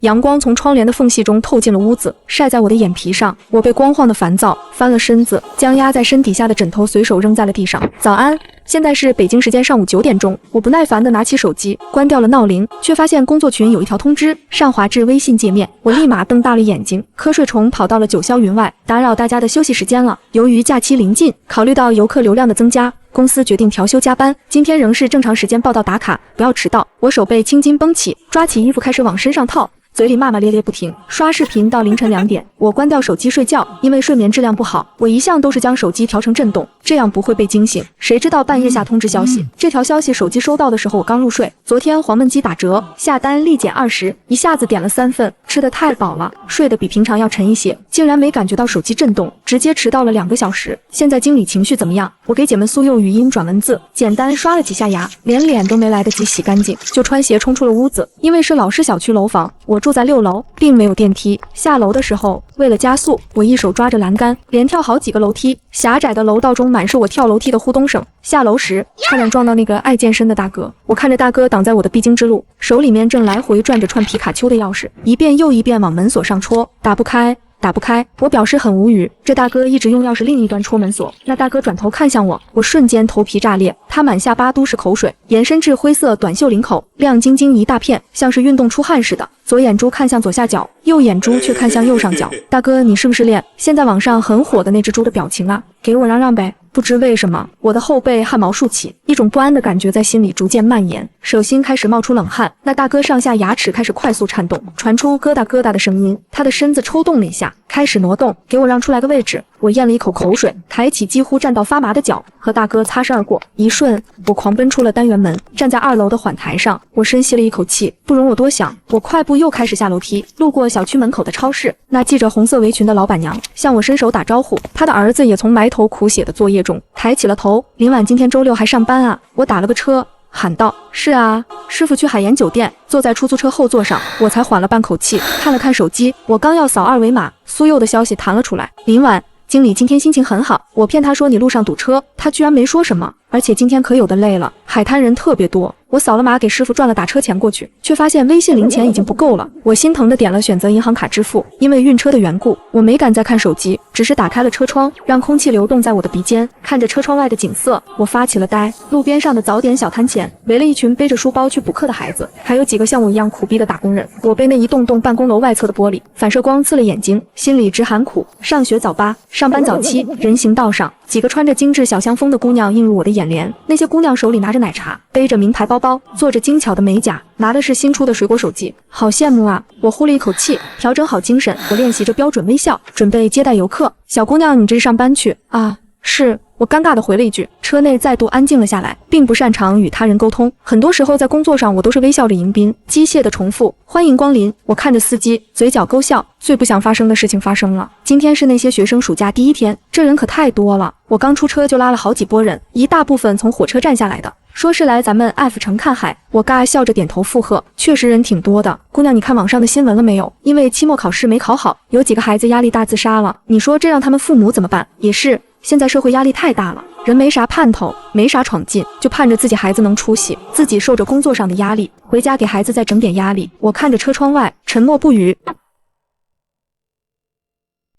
阳光从窗帘的缝隙中透进了屋子，晒在我的眼皮上。我被光晃得烦躁，翻了身子，将压在身底下的枕头随手扔在了地上。早安，现在是北京时间上午9点钟。我不耐烦地拿起手机，关掉了闹铃，却发现工作群有一条通知，上滑至微信界面。我立马瞪大了眼睛，瞌睡虫跑到了九霄云外，打扰大家的休息时间了。由于假期临近，考虑到游客流量的增加，公司决定调休加班，今天仍是正常时间报到打卡，不要迟到。我手背青筋绷起，抓起衣服开始往身上套。嘴里骂骂咧咧不停，刷视频到凌晨2点。我关掉手机睡觉，因为睡眠质量不好，我一向都是将手机调成震动，这样不会被惊醒。谁知道半夜下通知消息，这条消息手机收到的时候我刚入睡。昨天黄焖鸡打折，下单立减20，一下子点了3份，吃得太饱了，睡得比平常要沉一些，竟然没感觉到手机震动，直接迟到了2个小时。现在经理情绪怎么样？我给姐们苏用语音转文字，简单刷了几下牙，连脸都没来得及洗干净，就穿鞋冲出了屋子。因为是老式小区楼房，我住在6楼，并没有电梯。下楼的时候，为了加速，我一手抓着栏杆，连跳好几个楼梯。狭窄的楼道中满是我跳楼梯的呼咚声。下楼时，差点撞到那个爱健身的大哥。我看着大哥挡在我的必经之路，手里面正来回转着串皮卡丘的钥匙，一遍又一遍往门锁上戳，打不开。打不开，我表示很无语。这大哥一直用钥匙另一端戳门锁。那大哥转头看向我，我瞬间头皮炸裂。他满下巴都是口水，延伸至灰色短袖领口，亮晶晶一大片，像是运动出汗似的。左眼珠看向左下角，右眼珠却看向右上角。大哥，你是不是练现在网上很火的那只猪的表情啊？给我让让呗！不知为什么，我的后背汗毛竖起，一种不安的感觉在心里逐渐蔓延，手心开始冒出冷汗。那大哥上下牙齿开始快速颤动，传出咯哒咯哒的声音。他的身子抽动了一下，开始挪动，给我让出来个位置。我咽了一口口水，抬起几乎站到发麻的脚，和大哥擦身而过。一瞬，我狂奔出了单元门，站在2楼的缓台上。我深吸了一口气，不容我多想，我快步又开始下楼梯，路过小区门口的超市，那系着红色围裙的老板娘向我伸手打招呼，她的儿子也从埋头苦写的作业中抬起了头。林婉今天周6还上班啊？我打了个车，喊道：是啊，师傅去海盐酒店。坐在出租车后座上，我才缓了半口气，看了看手机，我刚要扫2维码，苏佑的消息弹了出来：林婉，经理今天心情很好。我骗他说你路上堵车，他居然没说什么。而且今天可有的累了，海滩人特别多。我扫了码给师傅赚了打车钱过去，却发现微信零钱已经不够了。我心疼的点了选择银行卡支付，因为晕车的缘故，我没敢再看手机，只是打开了车窗，让空气流动在我的鼻尖，看着车窗外的景色，我发起了呆。路边上的早点小摊前，围了一群背着书包去补课的孩子，还有几个像我一样苦逼的打工人。我被那一栋栋办公楼外侧的玻璃反射光刺了眼睛，心里直喊苦。上学早八，上班早七，人行道上，几个穿着精致小香风的姑娘映入我的眼帘。那些姑娘手里拿着奶茶，背着名牌包包，做着精巧的美甲，拿的是新出的水果手机，好羡慕啊！我呼了一口气，调整好精神，我练习着标准微笑，准备接待游客。小姑娘，你这是上班去啊？是。我尴尬地回了一句。车内再度安静了下来，并不擅长与他人沟通，很多时候在工作上我都是微笑着迎宾，机械地重复欢迎光临。我看着司机，嘴角勾笑。最不想发生的事情发生了，今天是那些学生暑假第1天，这人可太多了。我刚出车就拉了好几拨人，一大部分从火车站下来的，说是来咱们 F 城看海。我尬笑着点头附和，确实人挺多的。姑娘，你看网上的新闻了没有？因为期末考试没考好，有几个孩子压力大自杀了，你说这让他们父母怎么办？也是，现在社会压力太大了，人没啥盼头，没啥闯劲，就盼着自己孩子能出息，自己受着工作上的压力，回家给孩子再整点压力。我看着车窗外，沉默不语。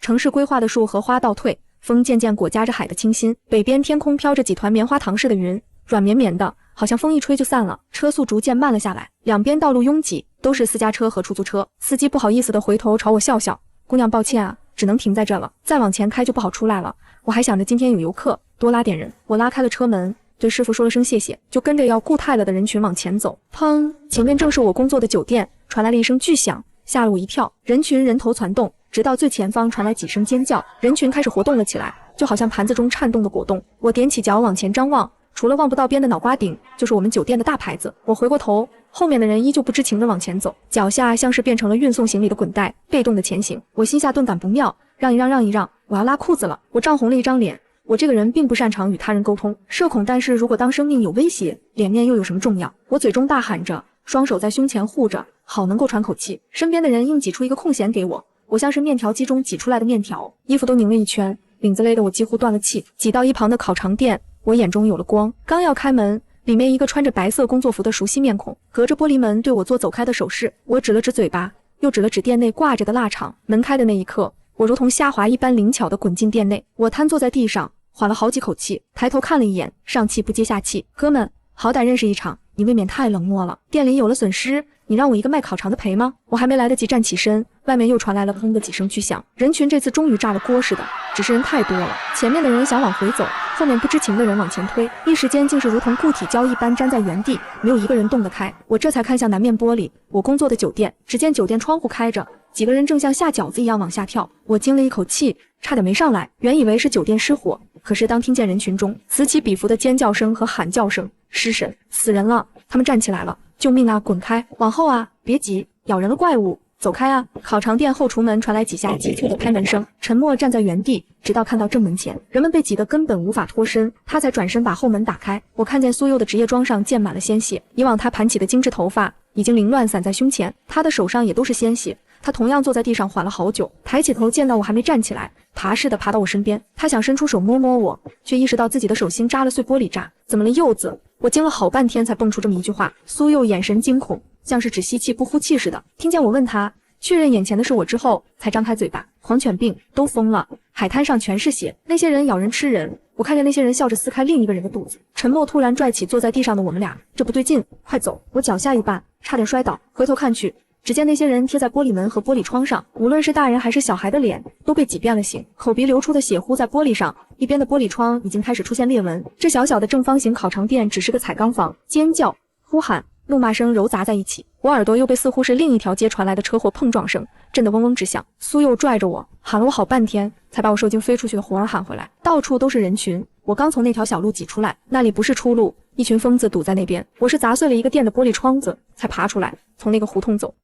城市规划的树和花倒退，风渐渐裹夹着海的清新，北边天空飘着几团棉花糖似的云，软绵绵的，好像风一吹就散了。车速逐渐慢了下来，两边道路拥挤，都是私家车和出租车。司机不好意思地回头朝我笑笑：姑娘抱歉啊，只能停在这了，再往前开就不好出来了。我还想着今天有游客，多拉点人。我拉开了车门，对师傅说了声谢谢，就跟着要固态了的人群往前走。砰！前面正是我工作的酒店，传来了一声巨响，吓了我一跳。人群人头攒动，直到最前方传来几声尖叫，人群开始活动了起来，就好像盘子中颤动的果冻。我踮起脚往前张望，除了望不到边的脑瓜顶，就是我们酒店的大牌子。我回过头，后面的人依旧不知情地往前走，脚下像是变成了运送行李的滚带，被动的前行。我心下顿感不妙，让一让，让一让，我要拉裤子了。我涨红了一张脸。我这个人并不擅长与他人沟通，社恐，但是如果当生命有威胁，脸面又有什么重要？我嘴中大喊着，双手在胸前护着，好能够喘口气。身边的人硬挤出一个空闲给我，我像是面条机中挤出来的面条，衣服都拧了一圈，领子勒得我几乎断了气。挤到一旁的烤肠店，我眼中有了光，刚要开门，里面一个穿着白色工作服的熟悉面孔隔着玻璃门对我做走开的手势。我指了指嘴巴，又指了指店内挂着的腊肠。门开的那一刻，我如同虾滑一般灵巧地滚进店内。我瘫坐在地上，缓了好几口气，抬头看了一眼，上气不接下气。哥们，好歹认识一场，你未免太冷漠了。店里有了损失，你让我一个卖烤肠的赔吗？我还没来得及站起身，外面又传来了砰的几声巨响。人群这次终于炸了锅似的，只是人太多了，前面的人想往回走，后面不知情的人往前推，一时间竟是如同固体胶一般粘在原地，没有一个人动得开。我这才看向南面玻璃，我工作的酒店，只见酒店窗户开着，几个人正像下饺子一样往下跳。我惊了一口气，差点没上来。原以为是酒店失火，可是当听见人群中此起彼伏的尖叫声和喊叫声，失神，死人了！他们站起来了，救命啊，滚开，往后啊，别急，咬人了怪物，走开啊！烤肠店后厨门传来几下急促的开门声，沉默站在原地，直到看到正门前，人们被挤得根本无法脱身，他才转身把后门打开。我看见苏佑的职业装上溅满了鲜血，以往他盘起的精致头发已经凌乱散在胸前，他的手上也都是鲜血。他同样坐在地上缓了好久，抬起头见到我还没站起来，爬似的爬到我身边。他想伸出手摸摸我，却意识到自己的手心扎了碎玻璃渣。怎么了柚子？我惊了好半天才蹦出这么一句话。苏佑眼神惊恐，像是只吸气不呼气似的。听见我问他，确认眼前的是我之后，才张开嘴巴。狂犬病都疯了，海滩上全是血，那些人咬人吃人。我看见那些人笑着撕开另一个人的肚子。沉默突然拽起坐在地上的我们俩，这不对劲，快走！我脚下一绊，差点摔倒，回头看去，只见那些人贴在玻璃门和玻璃窗上，无论是大人还是小孩的脸都被挤变了形，口鼻流出的血糊在玻璃上，一边的玻璃窗已经开始出现裂纹。这小小的正方形烤肠店只是个彩钢房，尖叫、呼喊、怒骂声糅杂在一起，我耳朵又被似乎是另一条街传来的车祸碰撞声震得嗡嗡直响。苏佑拽着我，喊了我好半天，才把我受惊飞出去的活儿喊回来。到处都是人群，我刚从那条小路挤出来，那里不是出路，一群疯子堵在那边。我是砸碎了一个店的玻璃窗子才爬出来，从那个胡同走。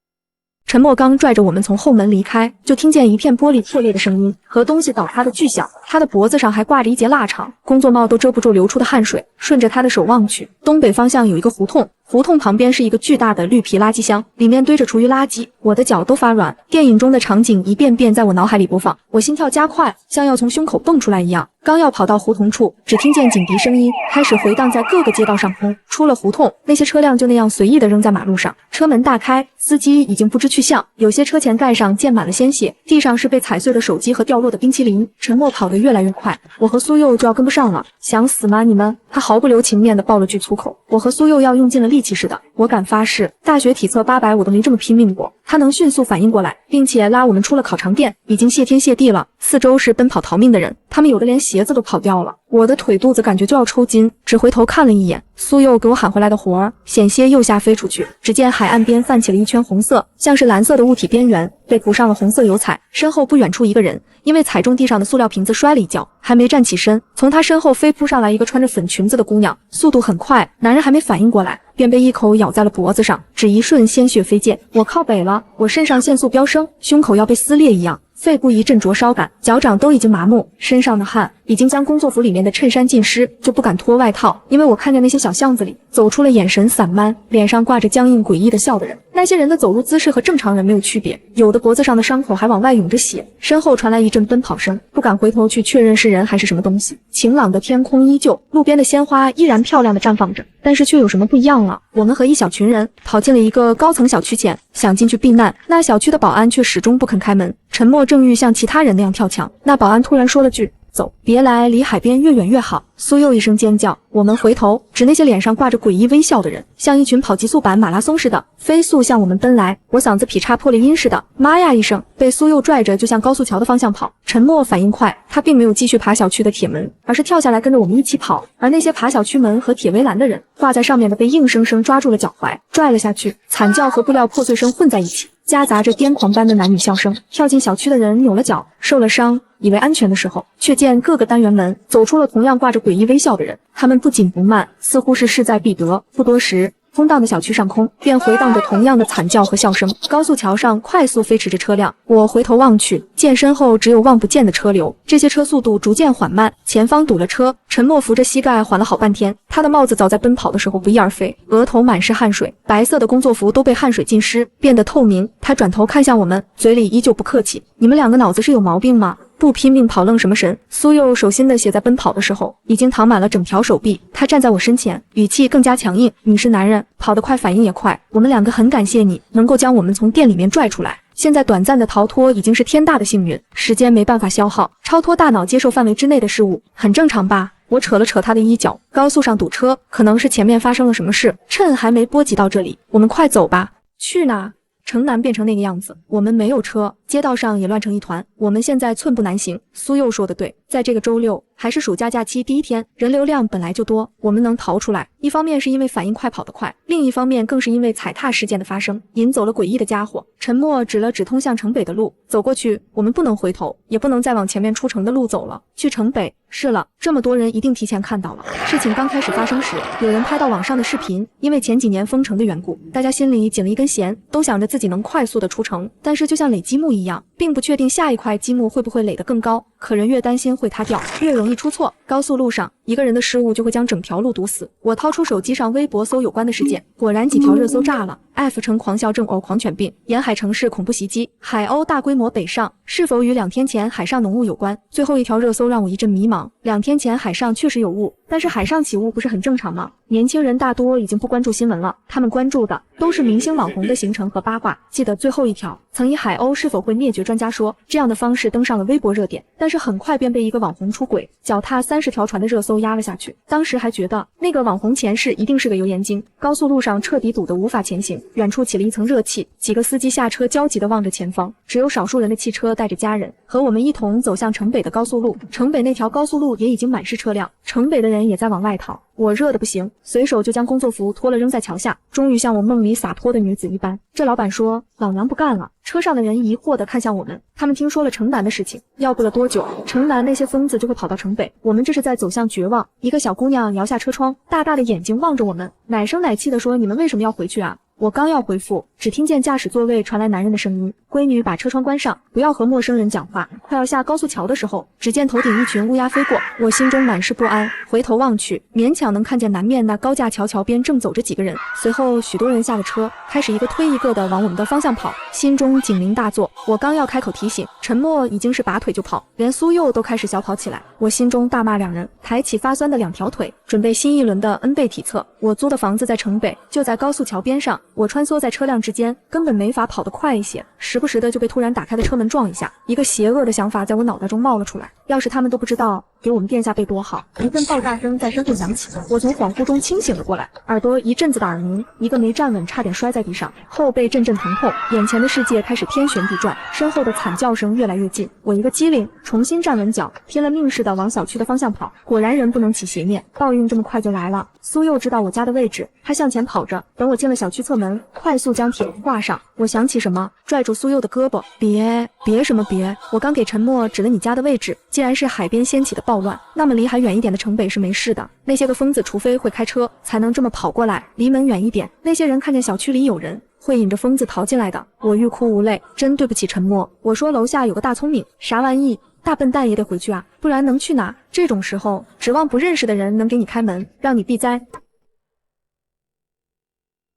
陈默刚拽着我们从后门离开，就听见一片玻璃破裂的声音和东西倒塌的巨响。他的脖子上还挂着一截腊肠，工作帽都遮不住流出的汗水。顺着他的手望去，东北方向有一个胡同，胡同旁边是一个巨大的绿皮垃圾箱，里面堆着厨余垃圾。我的脚都发软，电影中的场景一遍遍在我脑海里播放，我心跳加快，像要从胸口蹦出来一样。刚要跑到胡同处，只听见警笛声音开始回荡在各个街道上空。出了胡同，那些车辆就那样随意地扔在马路上，车门大开，司机已经不知去向。有些车前盖上溅满了鲜血，地上是被踩碎的手机和掉落的冰淇淋。沉默跑得越来越快，我和苏佑就要跟不上了。想死吗你们？他毫不留情面地爆了句粗口。我和苏佑要用尽了力气似的，我敢发誓，大学体测800我都没这么拼命过。他能迅速反应过来，并且拉我们出了烤肠店，已经谢天谢地了。四周是奔跑逃命的人，他们有的连鞋子都跑掉了。我的腿肚子感觉就要抽筋，只回头看了一眼，苏佑给我喊回来的活儿险些又下飞出去。只见海岸边泛起了一圈红色，像是蓝色的物体边缘被涂上了红色油彩。身后不远处一个人因为踩中地上的塑料瓶子摔了一跤，还没站起身，从他身后飞扑上来一个穿着粉裙子的姑娘，速度很快，男人还没反应过来，便被一口咬在了脖子上，只一瞬鲜血飞溅。我靠北了，我肾上腺素飙升，胸口要被撕裂一样，肺部一阵灼烧感，脚掌都已经麻木，身上的汗已经将工作服里面的衬衫浸湿，就不敢脱外套，因为我看见那些小巷子里走出了眼神散漫、脸上挂着僵硬诡异的笑的人。那些人的走路姿势和正常人没有区别，有的脖子上的伤口还往外涌着血。身后传来一阵奔跑声，不敢回头去确认是人还是什么东西。晴朗的天空依旧，路边的鲜花依然漂亮的绽放着，但是却有什么不一样了。我们和一小群人跑进了一个高层小区前，想进去避难，那小区的保安却始终不肯开门。沉默正欲像其他人那样跳墙，那保安突然说了句：“走，别来离海边越远越好。”苏又一声尖叫，我们回头，指那些脸上挂着诡异微笑的人，像一群跑极速版马拉松似的，飞速向我们奔来。我嗓子劈叉破了音似的，妈呀一声，被苏又拽着就向高速桥的方向跑。沉默反应快，他并没有继续爬小区的铁门，而是跳下来跟着我们一起跑。而那些爬小区门和铁围栏的人，挂在上面的被硬生生抓住了脚踝，拽了下去，惨叫和布料破碎声混在一起，夹杂着癫狂般的男女笑声。跳进小区的人扭了脚，受了伤，以为安全的时候，却见各个单元门走出了同样挂着诡异微笑的人。他们不紧不慢，似乎是势在必得。不多时，空荡的小区上空便回荡着同样的惨叫和笑声。高速桥上快速飞驰着车辆，我回头望去，见身后只有望不见的车流。这些车速度逐渐缓慢，前方堵了车。沉默扶着膝盖缓了好半天，他的帽子早在奔跑的时候不翼而飞，额头满是汗水，白色的工作服都被汗水浸湿，变得透明。他转头看向我们，嘴里依旧不客气：“你们两个脑子是有毛病吗？不拼命跑愣什么神？苏佑手心的血在奔跑的时候已经淌满了整条手臂。他站在我身前，语气更加强硬：“你是男人，跑得快，反应也快。我们两个很感谢你能够将我们从店里面拽出来。现在短暂的逃脱已经是天大的幸运，时间没办法消耗，超脱大脑接受范围之内的事物，很正常吧？”我扯了扯他的衣角，高速上堵车，可能是前面发生了什么事，趁还没波及到这里，我们快走吧。去哪？城南变成那个样子，我们没有车，街道上也乱成一团，我们现在寸步难行。苏佑说的对，在这个周六还是暑假假期第一天，人流量本来就多，我们能逃出来，一方面是因为反应快跑得快，另一方面更是因为踩踏事件的发生，引走了诡异的家伙。沉默指了指通向城北的路，走过去，我们不能回头，也不能再往前面出城的路走了，去城北。是了，这么多人一定提前看到了。事情刚开始发生时，有人拍到网上的视频，因为前几年封城的缘故，大家心里紧了一根弦，都想着自己能快速的出城，但是就像垒积木一样，并不确定下一块积木会不会垒得更高，可人越担心会塌掉，越容易出错。高速路上，一个人的失误就会将整条路堵死。我掏出手机上微博搜有关的事件，果然几条热搜炸了。F 城狂啸症偶狂犬病，沿海城市恐怖袭击，海鸥大规模北上，是否与2天前海上浓雾有关？最后一条热搜让我一阵迷茫。2天前海上确实有雾，但是海上起雾不是很正常吗？年轻人大多已经不关注新闻了，他们关注的都是明星网红的行程和八卦。记得最后一条，曾以海鸥是否会灭绝专家说这样的方式登上了微博热点，但是很快便被一个网红出轨，脚踏30条船的热搜压了下去。当时还觉得那个网红前世一定是个油盐精。高速路上彻底堵得无法前行，远处起了一层热气，几个司机下车焦急地望着前方，只有少数人的汽车带着家人和我们一同走向城北的高速路。城北那条高速路也已经满是车辆，城北的人也在往外逃。我热得不行，随手就将工作服脱了扔在桥下，终于像我梦里洒脱的女子一般。这老板说老娘不干了。车上的人疑惑地看向我们，他们听说了城南的事情，要不了多久，城南那些疯子就会跑到城北，我们这是在走向绝望。一个小姑娘摇下车窗，大大的眼睛望着我们，奶声奶气地说：“你们为什么要回去啊？”我刚要回复，只听见驾驶座位传来男人的声音：“闺女，把车窗关上，不要和陌生人讲话。”快要下高速桥的时候，只见头顶一群乌鸦飞过，我心中满是不安，回头望去，勉强能看见南面那高架桥边正走着几个人。随后许多人下了车，开始一个推一个的往我们的方向跑，心中警铃大作。我刚要开口提醒，沉默已经是拔腿就跑，连苏佑都开始小跑起来。我心中大骂两人，抬起发酸的2条腿，准备新一轮的 N 倍体测。我租的房子在城北，就在高速桥边上，我穿梭在车辆之间，根本没法跑得快一些，时不时的就被突然打开的车门撞一下。一个邪恶的想法在我脑袋中冒了出来，要是他们都不知道给我们垫下背多好。一阵爆炸声在身后响起，我从恍惚中清醒了过来，耳朵一阵子的耳鸣，一个没站稳差点摔在地上，后背阵阵疼痛，眼前的世界开始天旋地转，身后的惨叫声越来越近。我一个机灵，重新站稳脚，拼了命似的往小区的方向跑。果然人不能起邪念，报应这么快就来了。苏佑知道我家的位置，他向前跑着，等我进了小区侧门，快速将铁门挂上。我想起什么，拽住苏佑的胳膊：“别什么别，我刚给沉默指了你家的位置，既然是海边掀起的暴乱，那么离海远一点的城北是没事的。那些个疯子除非会开车，才能这么跑过来，离门远一点，那些人看见小区里有人，会引着疯子逃进来的。”我欲哭无泪，真对不起沉默。我说楼下有个大聪明，啥玩意？大笨蛋也得回去啊，不然能去哪？这种时候指望不认识的人能给你开门，让你避灾。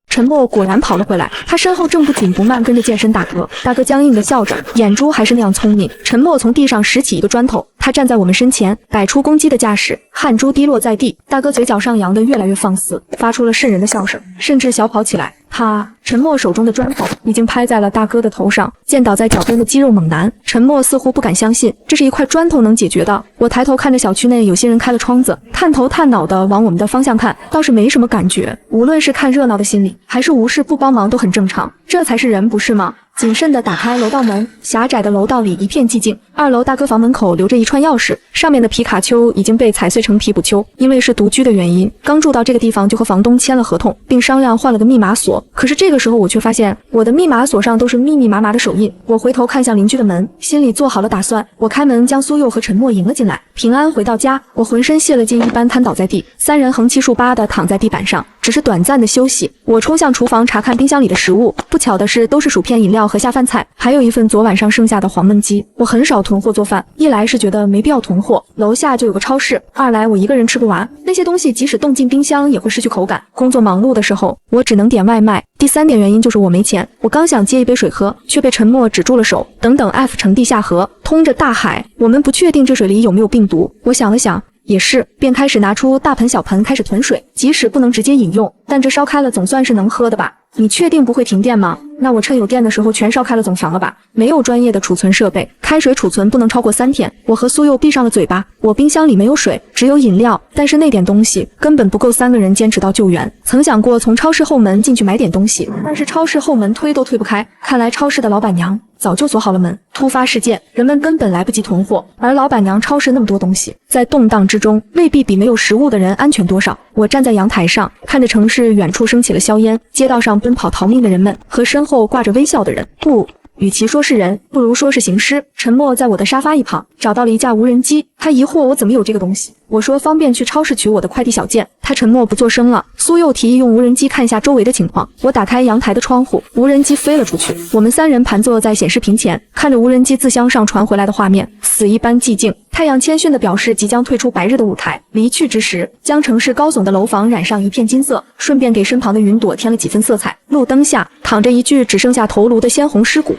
沉默果然跑了回来，他身后正不紧不慢跟着健身大哥。大哥僵硬地笑着，眼珠还是那样聪明。沉默从地上拾起一个砖头，他站在我们身前，摆出攻击的架势，汗珠滴落在地。大哥嘴角上扬得越来越放肆，发出了瘆人的笑声，甚至小跑起来。沉默手中的砖头已经拍在了大哥的头上，见倒在脚边的肌肉猛男，沉默似乎不敢相信这是一块砖头能解决的。我抬头看着小区内有些人开了窗子，探头探脑的往我们的方向看，倒是没什么感觉，无论是看热闹的心理，还是无视不帮忙都很正常，这才是人不是吗？谨慎地打开楼道门，狭窄的楼道里一片寂静。2楼大哥房门口留着一串钥匙，上面的皮卡丘已经被踩碎成皮补丘。因为是独居的原因，刚住到这个地方就和房东签了合同，并商量换了个密码锁。可是这个时候我却发现我的密码锁上都是密密麻麻的手印。我回头看向邻居的门，心里做好了打算。我开门将苏佑和沉默迎了进来。平安回到家，我浑身泄了劲一般瘫倒在地，3人横七竖八地躺在地板上，只是短暂的休息。我冲向厨房查看冰箱里的食物，不巧的是都是薯片、饮料料和下饭菜，还有一份昨晚上剩下的黄焖鸡。我很少囤货做饭，一来是觉得没必要囤货，楼下就有个超市；二来我一个人吃不完，那些东西即使冻进冰箱也会失去口感。工作忙碌的时候，我只能点外卖。第三点原因就是我没钱，我刚想接一杯水喝，却被沉默止住了手。等等 F 城地下河通着大海，我们不确定这水里有没有病毒。我想了想，也是，便开始拿出大盆小盆开始囤水，即使不能直接饮用，但这烧开了总算是能喝的吧？你确定不会停电吗？那我趁有电的时候全烧开了总强了吧？没有专业的储存设备，开水储存不能超过3天。我和苏佑闭上了嘴巴，我冰箱里没有水，只有饮料，但是那点东西根本不够3个人坚持到救援。曾想过从超市后门进去买点东西，但是超市后门推都推不开，看来超市的老板娘早就锁好了门。突发事件，人们根本来不及囤货，而老板娘超市那么多东西，在动荡之中未必比没有食物的人安全多少。我站在阳台上，看着城市远处升起了硝烟，街道上奔跑逃命的人们和身后挂着微笑的人，不，与其说是人，不如说是行尸。沉默在我的沙发一旁找到了一架无人机，他疑惑我怎么有这个东西。我说方便去超市取我的快递小件，他沉默不作声了。苏佑提议用无人机看一下周围的情况，我打开阳台的窗户，无人机飞了出去。我们3人盘坐在显示屏前，看着无人机自箱上传回来的画面，死一般寂静。太阳谦逊地表示即将退出白日的舞台，离去之时，将城市高耸的楼房染上一片金色，顺便给身旁的云朵添了几分色彩。路灯下躺着一具只剩下头颅的鲜红尸骨。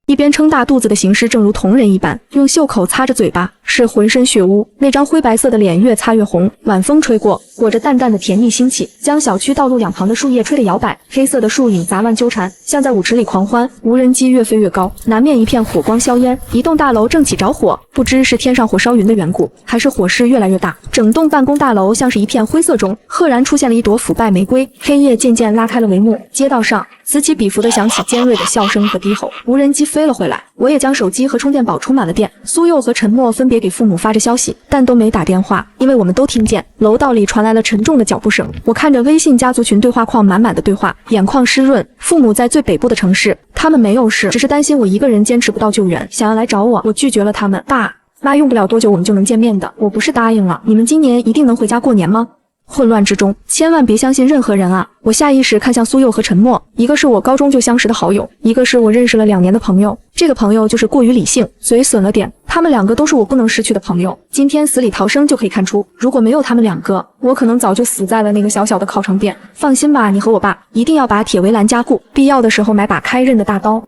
一边撑大肚子的行尸正如铜人一般，用袖口擦着嘴巴，是浑身血污，那张灰白色的脸越擦越红。晚风吹过，裹着淡淡的甜腻腥气，将小区道路两旁的树叶吹得摇摆，黑色的树影杂乱纠缠，像在舞池里狂欢。无人机越飞越高，南面一片火光硝烟，一栋大楼正起着火，不知是天上火烧云的缘故，还是火势越来越大，整栋办公大楼像是一片灰色中，赫然出现了一朵腐败玫瑰。黑夜渐渐拉开了帷幕，街道上此起彼伏地响起尖锐的笑声和低吼。无人机飞了回来，我也将手机和充电宝充满了电。苏佑和陈默分别给父母发着消息，但都没打电话，因为我们都听见楼道里传来了沉重的脚步声。我看着微信家族群对话框满满的对话，眼眶湿润。父母在最北部的城市，他们没有事，只是担心我一个人坚持不到救援，想要来找我，我拒绝了他们。爸妈用不了多久我们就能见面的，我不是答应了你们今年一定能回家过年吗？混乱之中，千万别相信任何人啊！我下意识看向苏佑和陈默，一个是我高中就相识的好友，一个是我认识了2年的朋友。这个朋友就是过于理性，嘴损了点。他们2个都是我不能失去的朋友。今天死里逃生就可以看出，如果没有他们2个，我可能早就死在了那个小小的烤肠店。放心吧，你和我爸一定要把铁围栏加固，必要的时候买把开刃的大刀。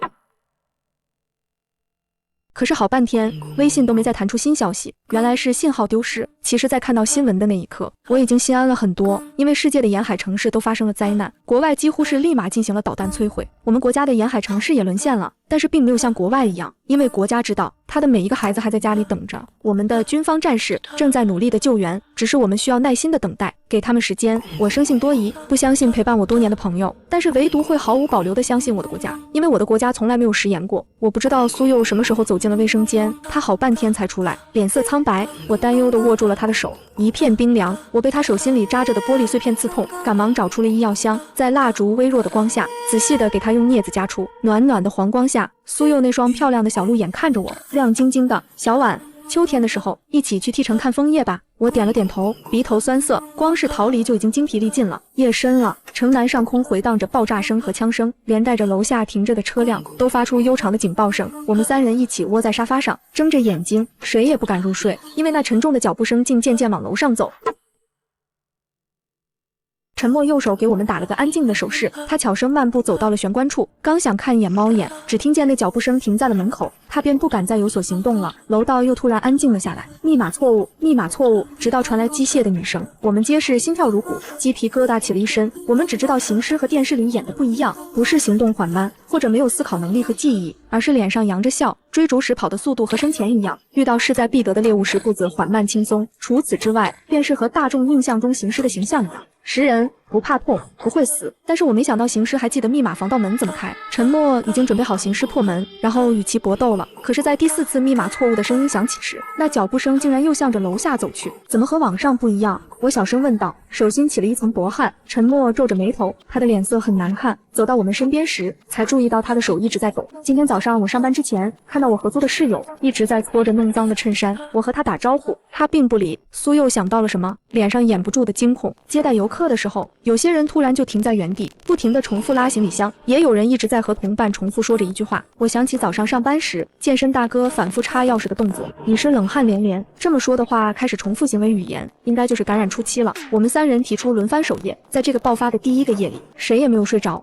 可是好半天，微信都没再弹出新消息，原来是信号丢失。其实在看到新闻的那一刻，我已经心安了很多，因为世界的沿海城市都发生了灾难，国外几乎是立马进行了导弹摧毁，我们国家的沿海城市也沦陷了，但是并没有像国外一样，因为国家知道他的每一个孩子还在家里等着，我们的军方战士正在努力的救援，只是我们需要耐心的等待，给他们时间。我生性多疑，不相信陪伴我多年的朋友，但是唯独会毫无保留的相信我的国家，因为我的国家从来没有食言过。我不知道苏佑什么时候走进了卫生间，他好半天才出来，脸色苍白，我担忧地握住了他的手，一片冰凉，我被他手心里扎着的玻璃碎片刺痛，赶忙找出了医药箱，在蜡烛微弱的光下，仔细地给他用镊子夹出。暖暖的黄光下，苏佑那双漂亮的小鹿眼看着我，亮晶晶的。小婉，秋天的时候一起去T城看枫叶吧。我点了点头，鼻头酸涩，光是逃离就已经精疲力尽了。夜深了，城南上空回荡着爆炸声和枪声，连带着楼下停着的车辆都发出悠长的警报声。我们3人一起窝在沙发上，睁着眼睛，谁也不敢入睡，因为那沉重的脚步声竟渐渐往楼上走。陈默右手给我们打了个安静的手势，他悄声漫步走到了玄关处，刚想看一眼猫眼，只听见那脚步声停在了门口，他便不敢再有所行动了。楼道又突然安静了下来，密码错误，密码错误，直到传来机械的女声，我们皆是心跳如鼓，鸡皮疙瘩起了一身。我们只知道行尸和电视里演的不一样，不是行动缓慢或者没有思考能力和记忆，而是脸上扬着笑，追逐时跑的速度和生前一样，遇到势在必得的猎物时步子缓慢轻松。除此之外，便是和大众印象中行尸的形象一样，食人不怕痛，不会死。但是我没想到行尸还记得密码防盗门怎么开。陈默已经准备好行尸破门，然后与其搏斗了。可是在第4次密码错误的声音响起时，那脚步声竟然又向着楼下走去，怎么和网上不一样？我小声问道。手心起了一层薄汗。陈默皱着眉头，他的脸色很难看。走到我们身边时，才注意到他的手一直在抖。今天早上我上班之前，看到我合租的室友一直在搓着弄脏的衬衫，我和他打招呼，他并不理。苏又想到了什么，脸上掩不住的惊恐。接待游客的时候，有些人突然就停在原地，不停地重复拉行李箱，也有人一直在和同伴重复说着一句话。我想起早上上班时，健身大哥反复插钥匙的动作，已是冷汗连连。这么说的话，开始重复行为语言，应该就是感染初期了。我们3人提出轮番守夜，在这个爆发的第一个夜里，谁也没有睡着。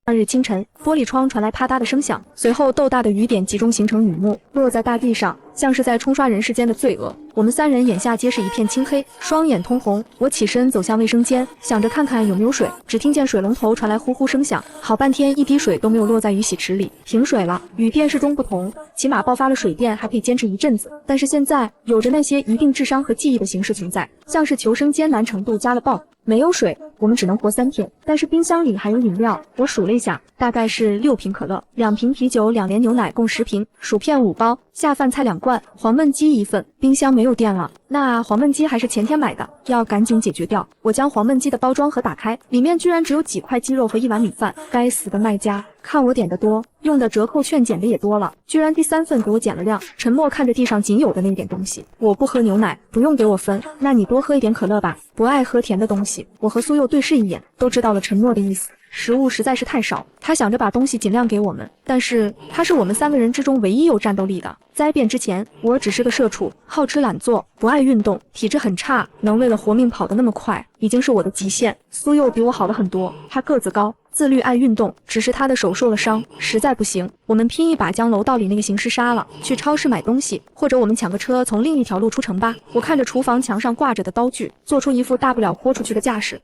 2日清晨，玻璃窗传来啪嗒的声响，随后豆大的雨点集中形成雨幕，落在大地上，像是在冲刷人世间的罪恶。我们3人眼下皆是一片青黑，双眼通红。我起身走向卫生间，想着看看有没有水，只听见水龙头传来呼呼声响，好半天一滴水都没有落在雨洗池里，停水了。与电视中不同，起码爆发了水电还可以坚持一阵子，但是现在有着那些一定智商和记忆的形式存在，像是求生艰难程度加了爆。没有水，我们只能活3天，但是冰箱里还有饮料。我数了一下，大概是6瓶可乐、2瓶啤酒、2连牛奶共10瓶，薯片5包，下饭菜2罐，黄焖鸡1份。冰箱没有电了，那黄焖鸡还是前天买的，要赶紧解决掉。我将黄焖鸡的包装盒打开，里面居然只有几块鸡肉和1碗米饭。该死的卖家，看我点的多，用的折扣券减的也多了，居然第3份给我减了量。陈默看着地上仅有的那点东西，我不喝牛奶，不用给我分，那你多喝一点可乐吧，不爱喝甜的东西。我和苏佑对视一眼，都知道了陈默的意思。食物实在是太少，他想着把东西尽量给我们，但是他是我们3个人之中唯一有战斗力的。灾变之前，我只是个社畜，好吃懒做，不爱运动，体质很差，能为了活命跑得那么快，已经是我的极限。苏佑比我好了很多，他个子高，自律爱运动，只是他的手受了伤，实在不行，我们拼一把将楼道里那个行尸杀了，去超市买东西，或者我们抢个车从另一条路出城吧。我看着厨房墙上挂着的刀具，做出一副大不了豁出去的架势。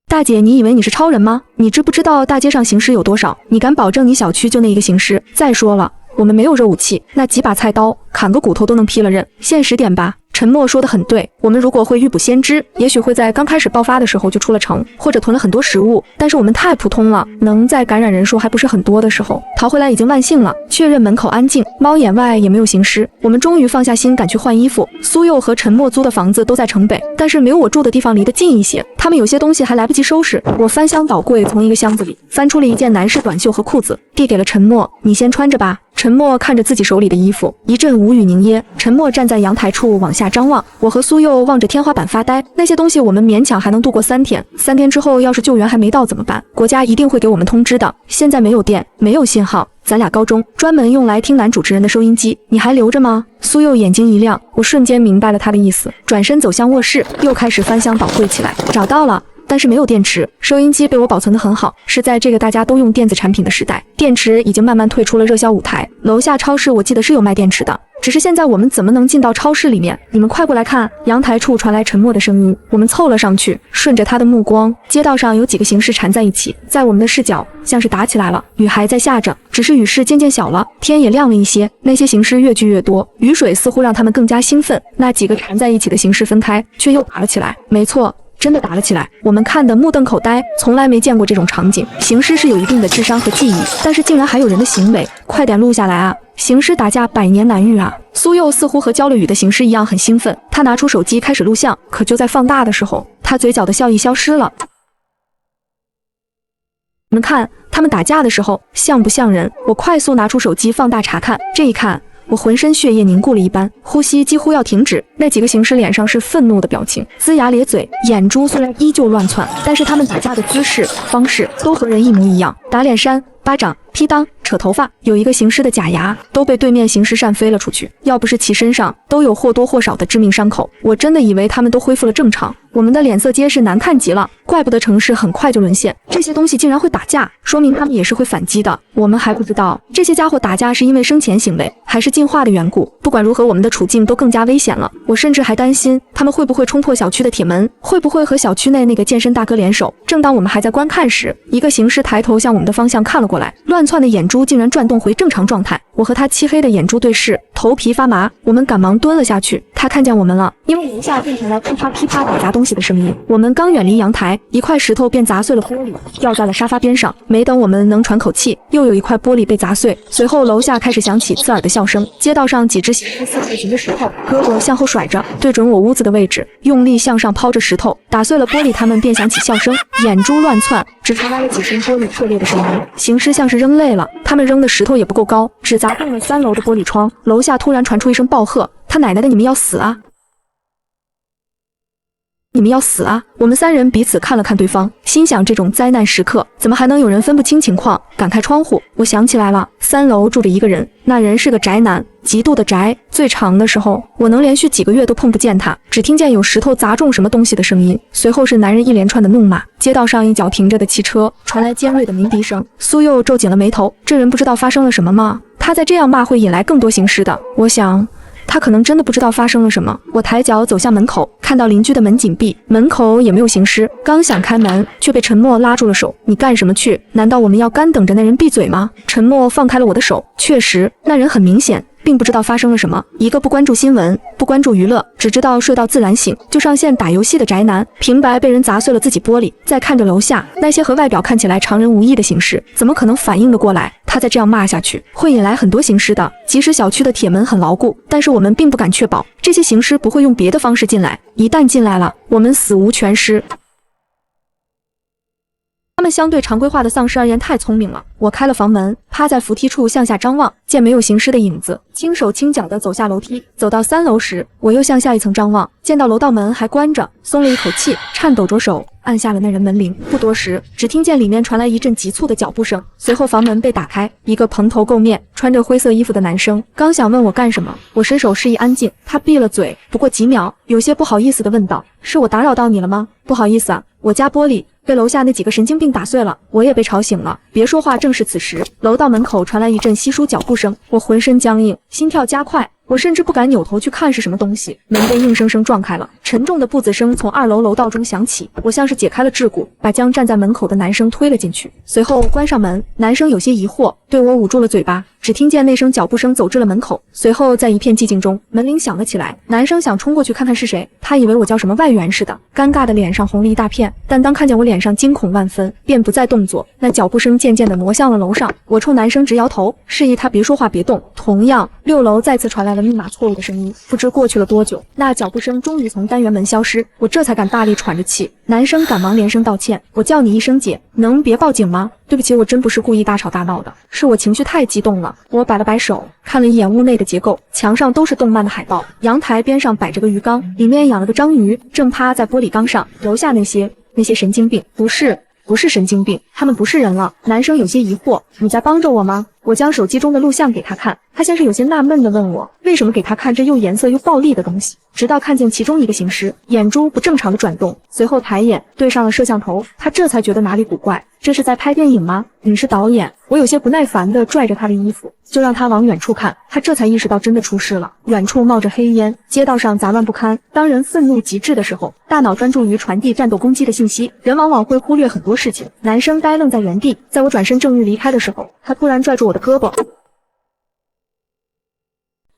大姐，你以为你是超人吗？你知不知道大街上行尸有多少？你敢保证你小区就那一个行尸？再说了，我们没有热武器，那几把菜刀砍个骨头都能劈了刃，现实点吧。陈默说得很对，我们如果会预卜先知，也许会在刚开始爆发的时候就出了城，或者囤了很多食物。但是我们太普通了，能在感染人数还不是很多的时候逃回来已经万幸了。确认门口安静，猫眼外也没有行尸，我们终于放下心赶去换衣服。苏佑和陈默租的房子都在城北，但是没有我住的地方离得近一些，他们有些东西还来不及收拾。我翻箱倒柜，从一个箱子里翻出了一件男士短袖和裤子，递给了陈默，你先穿着吧。陈默看着自己手里的衣服，一阵无语凝噎。陈默站在阳台处往下张望，我和苏佑望着天花板发呆。那些东西我们勉强还能度过3天，3天之后要是救援还没到怎么办？国家一定会给我们通知的。现在没有电，没有信号，咱俩高中专门用来听男主持人的收音机，你还留着吗？苏佑眼睛一亮，我瞬间明白了他的意思，转身走向卧室，又开始翻箱倒柜起来。找到了。但是没有电池，收音机被我保存得很好，是在这个大家都用电子产品的时代，电池已经慢慢退出了热销舞台。楼下超市我记得是有卖电池的，只是现在我们怎么能进到超市里面？你们快过来看！阳台处传来沉默的声音，我们凑了上去，顺着他的目光，街道上有几个行尸缠在一起，在我们的视角像是打起来了。雨还在下着，只是雨势渐渐小了，天也亮了一些。那些行尸越聚越多，雨水似乎让他们更加兴奋。那几个缠在一起的行尸分开，却又打了起来。没错，真的打了起来，我们看得目瞪口呆，从来没见过这种场景。行尸是有一定的智商和记忆，但是竟然还有人的行为，快点录下来啊！行尸打架100年难遇啊！苏佑似乎和浇了雨的行尸一样很兴奋，他拿出手机开始录像，可就在放大的时候，他嘴角的笑意消失了。你们看，他们打架的时候像不像人？我快速拿出手机放大查看，这一看，我浑身血液凝固了一般，呼吸几乎要停止。那几个行尸脸上是愤怒的表情，龇牙咧嘴，眼珠虽然依旧乱窜，但是他们打架的姿势方式都和人一模一样，打脸扇、巴掌、劈裆、扯头发，有一个行尸的假牙都被对面行尸扇飞了出去，要不是其身上都有或多或少的致命伤口，我真的以为他们都恢复了正常。我们的脸色皆是难看极了，怪不得城市很快就沦陷，这些东西竟然会打架，说明他们也是会反击的。我们还不知道这些家伙打架是因为生前行为，还是进化的缘故。不管如何，我们的处境都更加危险了。我甚至还担心他们会不会冲破小区的铁门，会不会和小区内那个健身大哥联手。正当我们还在观看时，一个行尸抬头向我们的方向看了过来，乱窜的眼珠竟然转动回正常状态。我和他漆黑的眼珠对视，头皮发麻，我们赶忙蹲了下去，他看见我们了，因为楼下变成了噼啪噼啪打砸东西的声音。我们刚远离阳台，一块石头便砸碎了玻璃，掉在了沙发边上。没等我们能喘口气，又有一块玻璃被砸碎。随后楼下开始响起刺耳的笑声，街道上几只形似四十的石头，胳膊向后甩着，对准我屋子的位置，用力向上抛着石头，打碎了玻璃。他们便响起笑声，眼珠乱窜，只传来了几声玻璃破裂的声音。行尸像是扔累了，他们扔的石头也不够高，只砸动了3楼的玻璃窗。楼下突然传出一声暴喝：“他奶奶的，你们要死啊！你们要死啊！”我们3人彼此看了看对方，心想这种灾难时刻，怎么还能有人分不清情况？赶开窗户，我想起来了，3楼住着一个人，那人是个宅男，极度的宅。最长的时候，我能连续几个月都碰不见他，只听见有石头砸中什么东西的声音，随后是男人一连串的怒骂。街道上一脚停着的汽车传来尖锐的鸣笛声，苏佑皱紧了眉头，这人不知道发生了什么吗？他再这样骂会引来更多行尸的。我想他可能真的不知道发生了什么。我抬脚走向门口，看到邻居的门紧闭，门口也没有行尸。刚想开门，却被陈默拉住了手。你干什么去？难道我们要干等着那人闭嘴吗？陈默放开了我的手。确实，那人很明显并不知道发生了什么，一个不关注新闻、不关注娱乐，只知道睡到自然醒就上线打游戏的宅男，平白被人砸碎了自己玻璃。再看着楼下那些和外表看起来常人无异的形式，怎么可能反应得过来？他再这样骂下去，会引来很多行尸的。即使小区的铁门很牢固，但是我们并不敢确保这些行尸不会用别的方式进来。一旦进来了，我们死无全尸。他们相对常规化的丧尸而言太聪明了。我开了房门，趴在扶梯处向下张望，见没有行尸的影子，轻手轻脚地走下楼梯。走到3楼时，我又向下一层张望，见到楼道门还关着，松了一口气，颤抖着手按下了那人门铃。不多时，只听见里面传来一阵急促的脚步声，随后房门被打开，一个蓬头垢面、穿着灰色衣服的男生刚想问我干什么，我伸手示意安静，他闭了嘴，不过几秒，有些不好意思地问道：“是我打扰到你了吗？不好意思啊，我家玻璃被楼下那几个神经病打碎了，我也被吵醒了。”别说话。正是此时，楼道门口传来一阵稀疏脚步声，我浑身僵硬，心跳加快，我甚至不敢扭头去看是什么东西。门被硬生生撞开了，沉重的步子声从2楼楼道中响起，我像是解开了桎梏，把将站在门口的男生推了进去，随后关上门。男生有些疑惑，对我捂住了嘴巴，只听见那声脚步声走至了门口，随后在一片寂静中，门铃响了起来。男生想冲过去看看是谁，他以为我叫什么外援似的，尴尬的脸上红了一大片，但当看见我脸上惊恐万分，便不再动作。那脚步声渐渐地挪向了楼上，我冲男生直摇头，示意他别说话别动。同样，6楼再次传来了密码错误的声音。不知过去了多久，那脚步声终于从单元门消失，我这才敢大力喘着气。男生赶忙连声道歉，我叫你一声姐，能别报警吗？对不起，我真不是故意大吵大闹的，是我情绪太激动了。我摆了摆手，看了一眼屋内的结构，墙上都是动漫的海报，阳台边上摆着个鱼缸，里面养了个章鱼，正趴在玻璃缸上。楼下那些神经病，不是神经病，他们不是人了。男生有些疑惑，你在帮着我吗？我将手机中的录像给他看，他先是有些纳闷地问我为什么给他看这又颜色又暴力的东西，直到看见其中一个行尸眼珠不正常的转动，随后抬眼对上了摄像头，他这才觉得哪里古怪，这是在拍电影吗？你是导演？我有些不耐烦地拽着他的衣服，就让他往远处看，他这才意识到真的出事了。远处冒着黑烟，街道上杂乱不堪。当人愤怒极致的时候，大脑专注于传递战斗攻击的信息，人往往会忽略很多事情。男生呆愣在原地，在我转身正欲离开的时候，他突然拽住我的胳膊。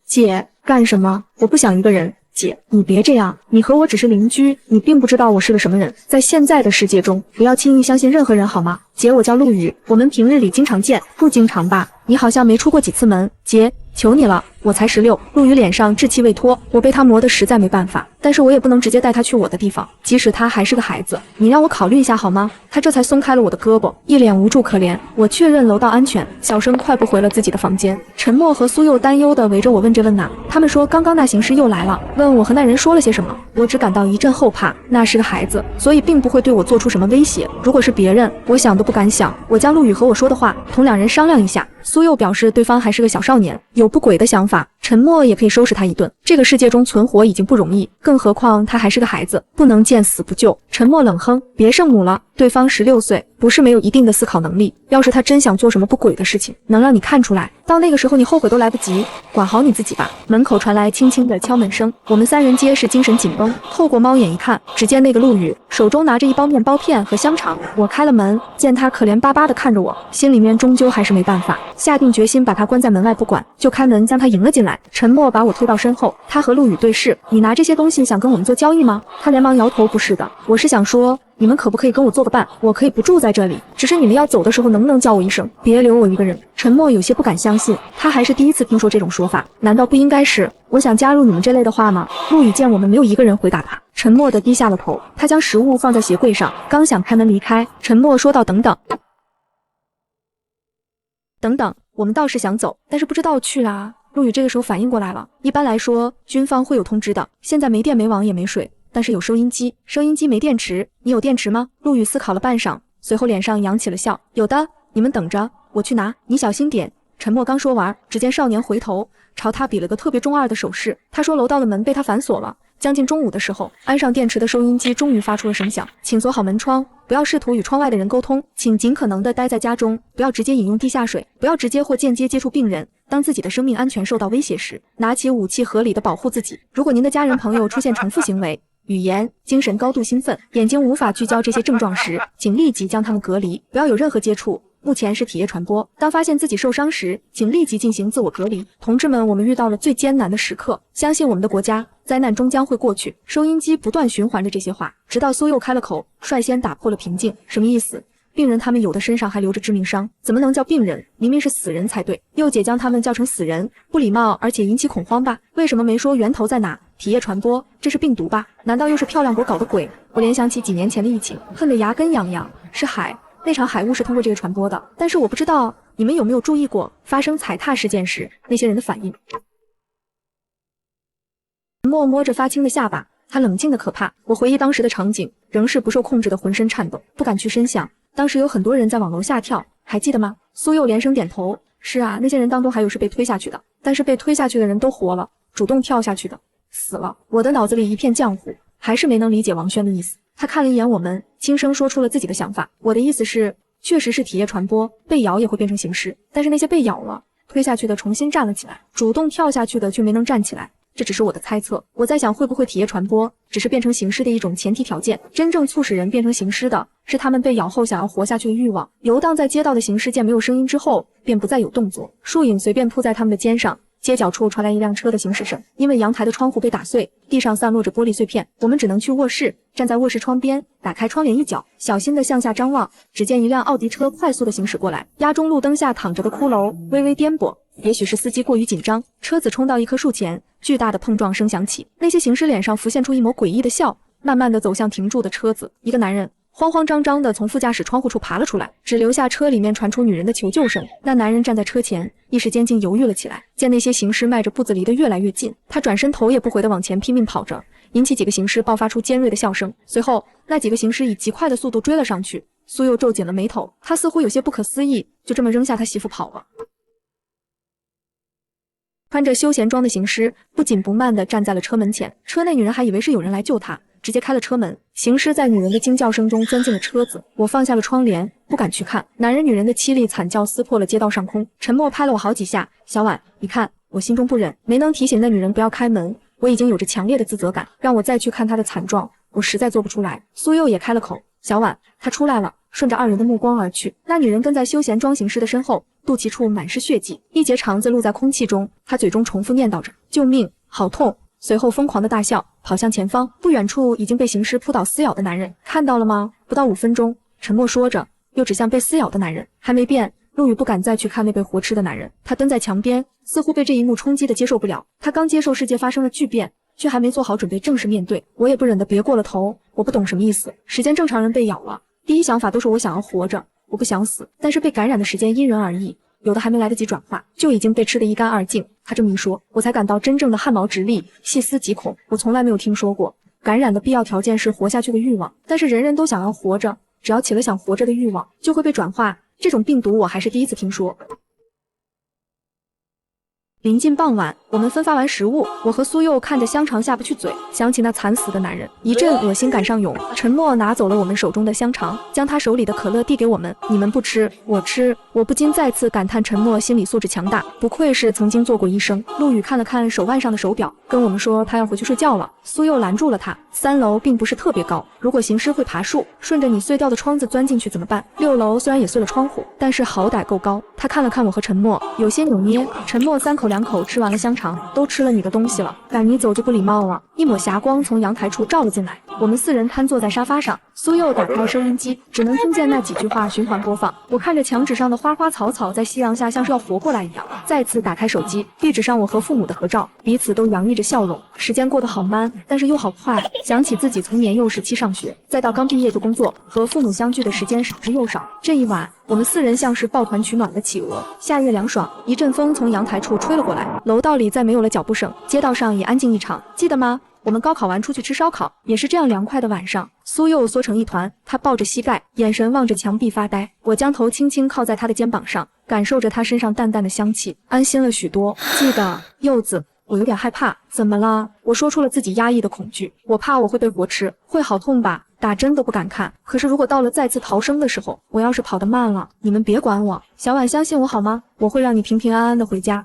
姐，干什么？我不想一个人。姐，你别这样，你和我只是邻居，你并不知道我是个什么人。在现在的世界中，不要轻易相信任何人好吗？姐，我叫陆羽，我们平日里经常见，不经常吧？你好像没出过几次门。姐，求你了，我才16。陆羽脸上稚气未脱，我被他磨得实在没办法，但是我也不能直接带他去我的地方，即使他还是个孩子，你让我考虑一下好吗？他这才松开了我的胳膊，一脸无助可怜。我确认楼道安全，小声快步回了自己的房间。陈默和苏佑担忧地围着我问这问那，他们说刚刚那行尸又来了，问我和那人说了些什么。我只感到一阵后怕，那是个孩子，所以并不会对我做出什么威胁。如果是别人，我想都不敢想。我将陆羽和我说的话同2人商量一下。苏佑表示对方还是个小少年，有不轨的想法，陈默也可以收拾他一顿。这个世界中存活已经不容易，更何况他还是个孩子，不能见死不救。陈默冷哼，别圣母了，对方16岁，不是没有一定的思考能力。要是他真想做什么不轨的事情，能让你看出来，到那个时候你后悔都来不及。管好你自己吧。门口传来轻轻的敲门声，我们三人皆是精神紧绷，透过猫眼一看，只见那个陆羽手中拿着一包面包片和香肠。我开了门，见他可怜巴巴的看着我，心里面终究还是没办法，下定决心把他关在门外不管，就开门将他迎了进来。沉默把我推到身后，他和陆羽对视，你拿这些东西想跟我们做交易吗？他连忙摇头，不是的，我是想说，你们可不可以跟我做个伴？我可以不住在这里，只是你们要走的时候能不能叫我一声，别留我一个人。沉默有些不敢相信，他还是第一次听说这种说法，难道不应该是我想加入你们这类的话吗？陆羽见我们没有一个人回答他，沉默地低下了头。他将食物放在鞋柜上，刚想开门离开，沉默说道：等等，等等，我们倒是想走，但是不知道去哪。陆羽这个时候反应过来了，一般来说军方会有通知的，现在没电没网也没水，但是有收音机，收音机没电池，你有电池吗？陆羽思考了半晌，随后脸上扬起了笑，有的，你们等着，我去拿，你小心点。沉默刚说完，只见少年回头朝他比了个特别中二的手势，他说楼道的门被他反锁了。将近中午的时候，安上电池的收音机终于发出了声响，请锁好门窗，不要试图与窗外的人沟通，请尽可能的待在家中，不要直接饮用地下水，不要直接或间接接触病人，当自己的生命安全受到威胁时，拿起武器合理的保护自己。如果您的家人朋友出现重复行为、语言、精神高度兴奋、眼睛无法聚焦这些症状时，请立即将他们隔离，不要有任何接触。目前是体液传播，当发现自己受伤时，请立即进行自我隔离。同志们，我们遇到了最艰难的时刻，相信我们的国家，灾难终将会过去。收音机不断循环着这些话，直到苏佑开了口，率先打破了平静。什么意思？病人他们有的身上还留着致命伤，怎么能叫病人？明明是死人才对。佑姐将他们叫成死人，不礼貌，而且引起恐慌吧？为什么没说源头在哪？体液传播，这是病毒吧？难道又是漂亮国搞的鬼？我联想起几年前的疫情，恨得牙根痒痒。是海，那场海雾是通过这个传播的，但是我不知道你们有没有注意过发生踩踏事件时那些人的反应。默摸着发青的下巴，他冷静的可怕。我回忆当时的场景，仍是不受控制的浑身颤抖，不敢去深想。当时有很多人在往楼下跳，还记得吗？苏佑连声点头。是啊，那些人当中还有是被推下去的，但是被推下去的人都活了，主动跳下去的死了。我的脑子里一片浆糊，还是没能理解王轩的意思。他看了一眼我们，轻声说出了自己的想法。我的意思是，确实是体液传播，被咬也会变成行尸，但是那些被咬了、推下去的重新站了起来，主动跳下去的却没能站起来。这只是我的猜测，我在想会不会体液传播只是变成行尸的一种前提条件，真正促使人变成行尸的是他们被咬后想要活下去的欲望。游荡在街道的行尸见没有声音之后，便不再有动作，树影随便铺在他们的肩上。街角处传来一辆车的行驶声，因为阳台的窗户被打碎，地上散落着玻璃碎片，我们只能去卧室，站在卧室窗边，打开窗帘一角，小心地向下张望，只见一辆奥迪车快速地行驶过来，压中路灯下躺着的骷髅微微颠簸，也许是司机过于紧张，车子冲到一棵树前，巨大的碰撞声响起，那些行尸脸上浮现出一抹诡异的笑，慢慢地走向停住的车子，一个男人慌慌张张地从副驾驶窗户处爬了出来，只留下车里面传出女人的求救声。那男人站在车前，一时间竟犹豫了起来。见那些行尸迈着步子离得越来越近，他转身头也不回地往前拼命跑着，引起几个行尸爆发出尖锐的笑声。随后，那几个行尸以极快的速度追了上去。苏佑皱紧了眉头，他似乎有些不可思议，就这么扔下他媳妇跑了。穿着休闲装的行尸不紧不慢地站在了车门前，车内女人还以为是有人来救她，直接开了车门。行尸在女人的惊叫声中钻进了车子，我放下了窗帘，不敢去看。男人女人的凄厉惨叫撕破了街道上空。沉默拍了我好几下，小婉，你看，我心中不忍，没能提醒那女人不要开门。我已经有着强烈的自责感，让我再去看她的惨状，我实在做不出来。苏佑也开了口，小婉，她出来了。顺着二人的目光而去，那女人跟在休闲装行尸的身后，肚脐处满是血迹，一截肠子露在空气中，她嘴中重复念叨着救命，好痛。随后疯狂的大笑，跑向前方。不远处已经被行尸扑倒撕咬的男人，看到了吗？不到5分钟，沉默说着，又指向被撕咬的男人，还没变。陆羽不敢再去看那被活吃的男人，他蹲在墙边，似乎被这一幕冲击的接受不了。他刚接受世界发生了巨变，却还没做好准备正式面对。我也不忍得别过了头，我不懂什么意思。时间正常人被咬了，第一想法都是我想要活着，我不想死，但是被感染的时间因人而异，有的还没来得及转化，就已经被吃得一干二净。他这么一说，我才感到真正的汗毛直立，细思极恐。我从来没有听说过，感染的必要条件是活下去的欲望，但是人人都想要活着，只要起了想活着的欲望，就会被转化。这种病毒我还是第一次听说。临近傍晚，我们分发完食物，我和苏佑看着香肠下不去嘴，想起那惨死的男人，一阵恶心感上涌。陈默拿走了我们手中的香肠，将他手里的可乐递给我们，你们不吃，我吃。我不禁再次感叹陈默心理素质强大，不愧是曾经做过医生。陆羽看了看手腕上的手表，跟我们说他要回去睡觉了。苏佑拦住了他，3楼并不是特别高，如果行尸会爬树，顺着你碎掉的窗子钻进去怎么办？6楼虽然也碎了窗户，但是好歹够高。他看了看我和陈默，有些扭捏。陈默3口2口吃完了香肠，都吃了你的东西了，赶你走就不礼貌了。一抹霞光从阳台处照了进来，我们4人瘫坐在沙发上，苏佑打开收音机，只能听见那几句话循环播放。我看着墙纸上的花花草草在夕阳下像是要活过来一样，再次打开手机，壁纸上我和父母的合照，彼此都洋溢着笑容。时间过得好慢，但是又好快，想起自己从年幼时期上学，再到刚毕业就工作，和父母相聚的时间少之又少。这一晚我们4人像是抱团取暖的企鹅，夏夜凉爽，一阵风从阳台处吹了过来，楼道里再没有了脚步声，街道上也安静异常。记得吗？我们高考完出去吃烧烤，也是这样凉快的晚上。苏佑缩成一团，他抱着膝盖，眼神望着墙壁发呆。我将头轻轻靠在他的肩膀上，感受着他身上淡淡的香气，安心了许多。记得柚子，我有点害怕。怎么了？我说出了自己压抑的恐惧，我怕我会被活吃，会好痛吧？打针都不敢看。可是如果到了再次逃生的时候，我要是跑得慢了，你们别管我。小婉，相信我好吗？我会让你平平安安的回家。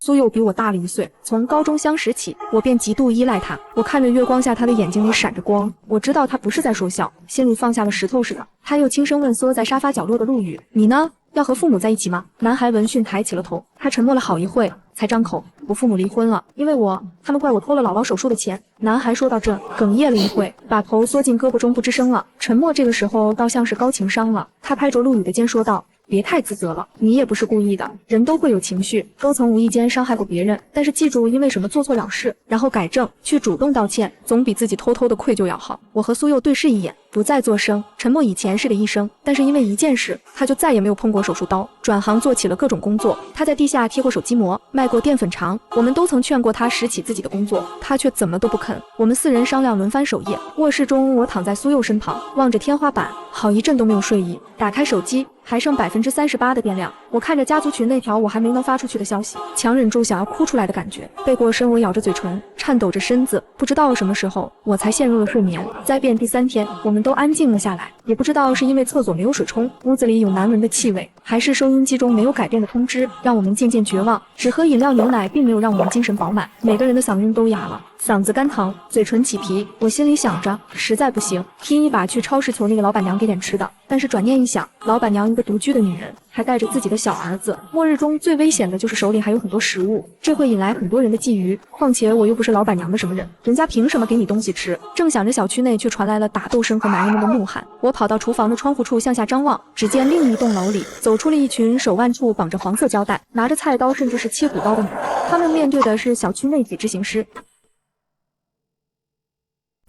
苏佑比我大了1岁，从高中相识起，我便极度依赖他。我看着月光下他的眼睛里闪着光，我知道他不是在说笑，心里放下了石头似的。他又轻声问缩在沙发角落的陆羽：“你呢？要和父母在一起吗？”男孩闻讯抬起了头，他沉默了好一会，才张口：“我父母离婚了，因为他们怪我偷了姥姥手术的钱。”男孩说到这，哽咽了一会，把头缩进胳膊中不吱声了。沉默这个时候倒像是高情商了，他拍着陆羽的肩说道：“别太自责了，你也不是故意的，人都会有情绪，都曾无意间伤害过别人，但是记住因为什么做错了事，然后改正，去主动道歉，总比自己偷偷的愧疚要好。”我和苏佑对视一眼，不再作声。陈默以前是个医生，但是因为一件事，他就再也没有碰过手术刀，转行做起了各种工作。他在地下贴过手机膜，卖过淀粉肠，我们都曾劝过他拾起自己的工作，他却怎么都不肯。我们4人商量轮番守夜，卧室中我躺在苏佑身旁，望着天花板，好一阵都没有睡意。打开手机，还剩38%的电量。我看着家族群那条我还没能发出去的消息，强忍住想要哭出来的感觉。背过身，我咬着嘴唇，颤抖着身子，不知道什么时候我才陷入了睡眠。灾变第3天，我们都安静了下来，也不知道是因为厕所没有水冲，屋子里有难闻的气味，还是收音机中没有改变的通知，让我们渐渐绝望。只喝饮料牛奶并没有让我们精神饱满，每个人的嗓音都哑了，嗓子干疼，嘴唇起皮。我心里想着，实在不行，拼一把去超市求那个老板娘给点吃的。但是转念一想，老板娘一个独居的女人，还带着自己的小儿子，末日中最危险的就是手里还有很多食物，这会引来很多人的觊觎。况且我又不是老板娘的什么人，人家凭什么给你东西吃？正想着，小区内却传来了打斗声和男人们的怒喊。我跑到厨房的窗户处向下张望，只见另一栋楼里走出了一群手腕处绑着黄色胶带，拿着菜刀甚至是切骨刀的女人，他们面对的是小区内几只行尸。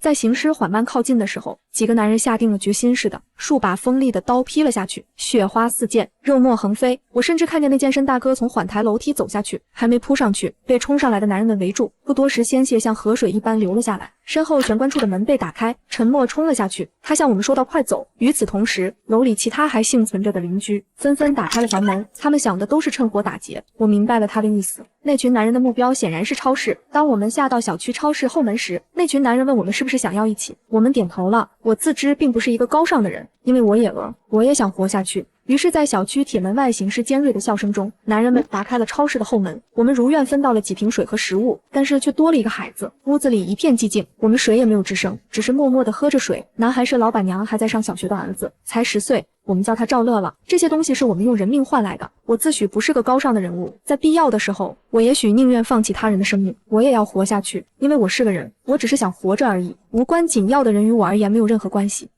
在行尸缓慢靠近的时候，几个男人下定了决心似的，数把锋利的刀劈了下去，血花四溅，肉沫横飞。我甚至看见那健身大哥从缓台楼梯走下去，还没扑上去，被冲上来的男人们围住，不多时鲜血像河水一般流了下来。身后玄关处的门被打开，陈默冲了下去，他向我们说道：“快走！”与此同时，楼里其他还幸存着的邻居纷纷打开了房门，他们想的都是趁火打劫。我明白了他的意思，那群男人的目标显然是超市。当我们下到小区超市后门时，那群男人问我们是不是想要一起，我们点头了。我自知并不是一个高尚的人，因为我也饿，我也想活下去。于是，在小区铁门外行尸尖锐的笑声中，男人们打开了超市的后门。我们如愿分到了几瓶水和食物，但是却多了一个孩子。屋子里一片寂静，我们谁也没有吱声，只是默默地喝着水。男孩是老板娘还在上小学的儿子，才10岁，我们叫他赵乐了。这些东西是我们用人命换来的。我自诩不是个高尚的人物，在必要的时候，我也许宁愿放弃他人的生命，我也要活下去，因为我是个人，我只是想活着而已。无关紧要的人与我而言没有任何关系。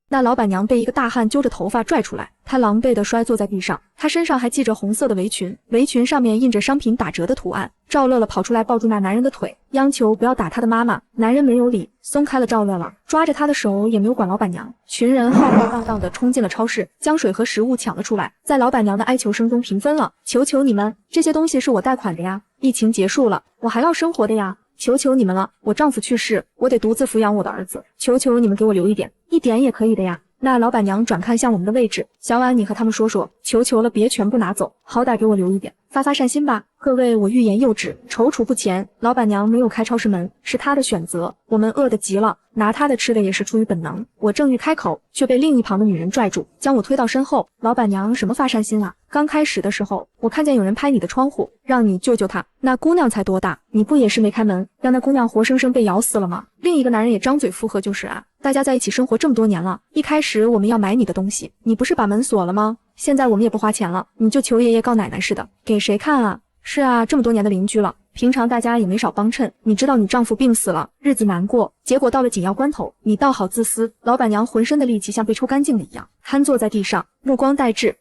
那老板娘被一个大汉揪着头发拽出来，她狼狈地摔坐在地上，她身上还系着红色的围裙，围裙上面印着商品打折的图案。赵乐乐跑出来抱住那男人的腿，央求不要打他的妈妈。男人没有理，松开了赵乐乐，抓着他的手也没有管老板娘。群人浩浩荡荡地冲进了超市，将水和食物抢了出来，在老板娘的哀求声中平分了。求求你们，这些东西是我贷款的呀，疫情结束了，我还要生活的呀，求求你们了，我丈夫去世，我得独自抚养我的儿子，求求你们给我留一点，一点也可以的呀。那老板娘转看向我们的位置，小婉，你和他们说说，求求了，别全部拿走，好歹给我留一点，发发善心吧。各位，我欲言又止，踌躇不前。老板娘没有开超市门，是她的选择。我们饿得急了，拿她的吃的也是出于本能。我正欲开口，却被另一旁的女人拽住，将我推到身后。老板娘，什么发善心啊？刚开始的时候，我看见有人拍你的窗户，让你救救她。那姑娘才多大，你不也是没开门，让那姑娘活生生被咬死了吗？另一个男人也张嘴附和，就是啊，大家在一起生活这么多年了，一开始我们要买你的东西，你不是把门锁了吗？现在我们也不花钱了，你就求爷爷告奶奶似的，给谁看啊？是啊，这么多年的邻居了，平常大家也没少帮衬。你知道你丈夫病死了，日子难过，结果到了紧要关头，你倒好自私。老板娘浑身的力气像被抽干净了一样，瘫坐在地上，目光呆滞。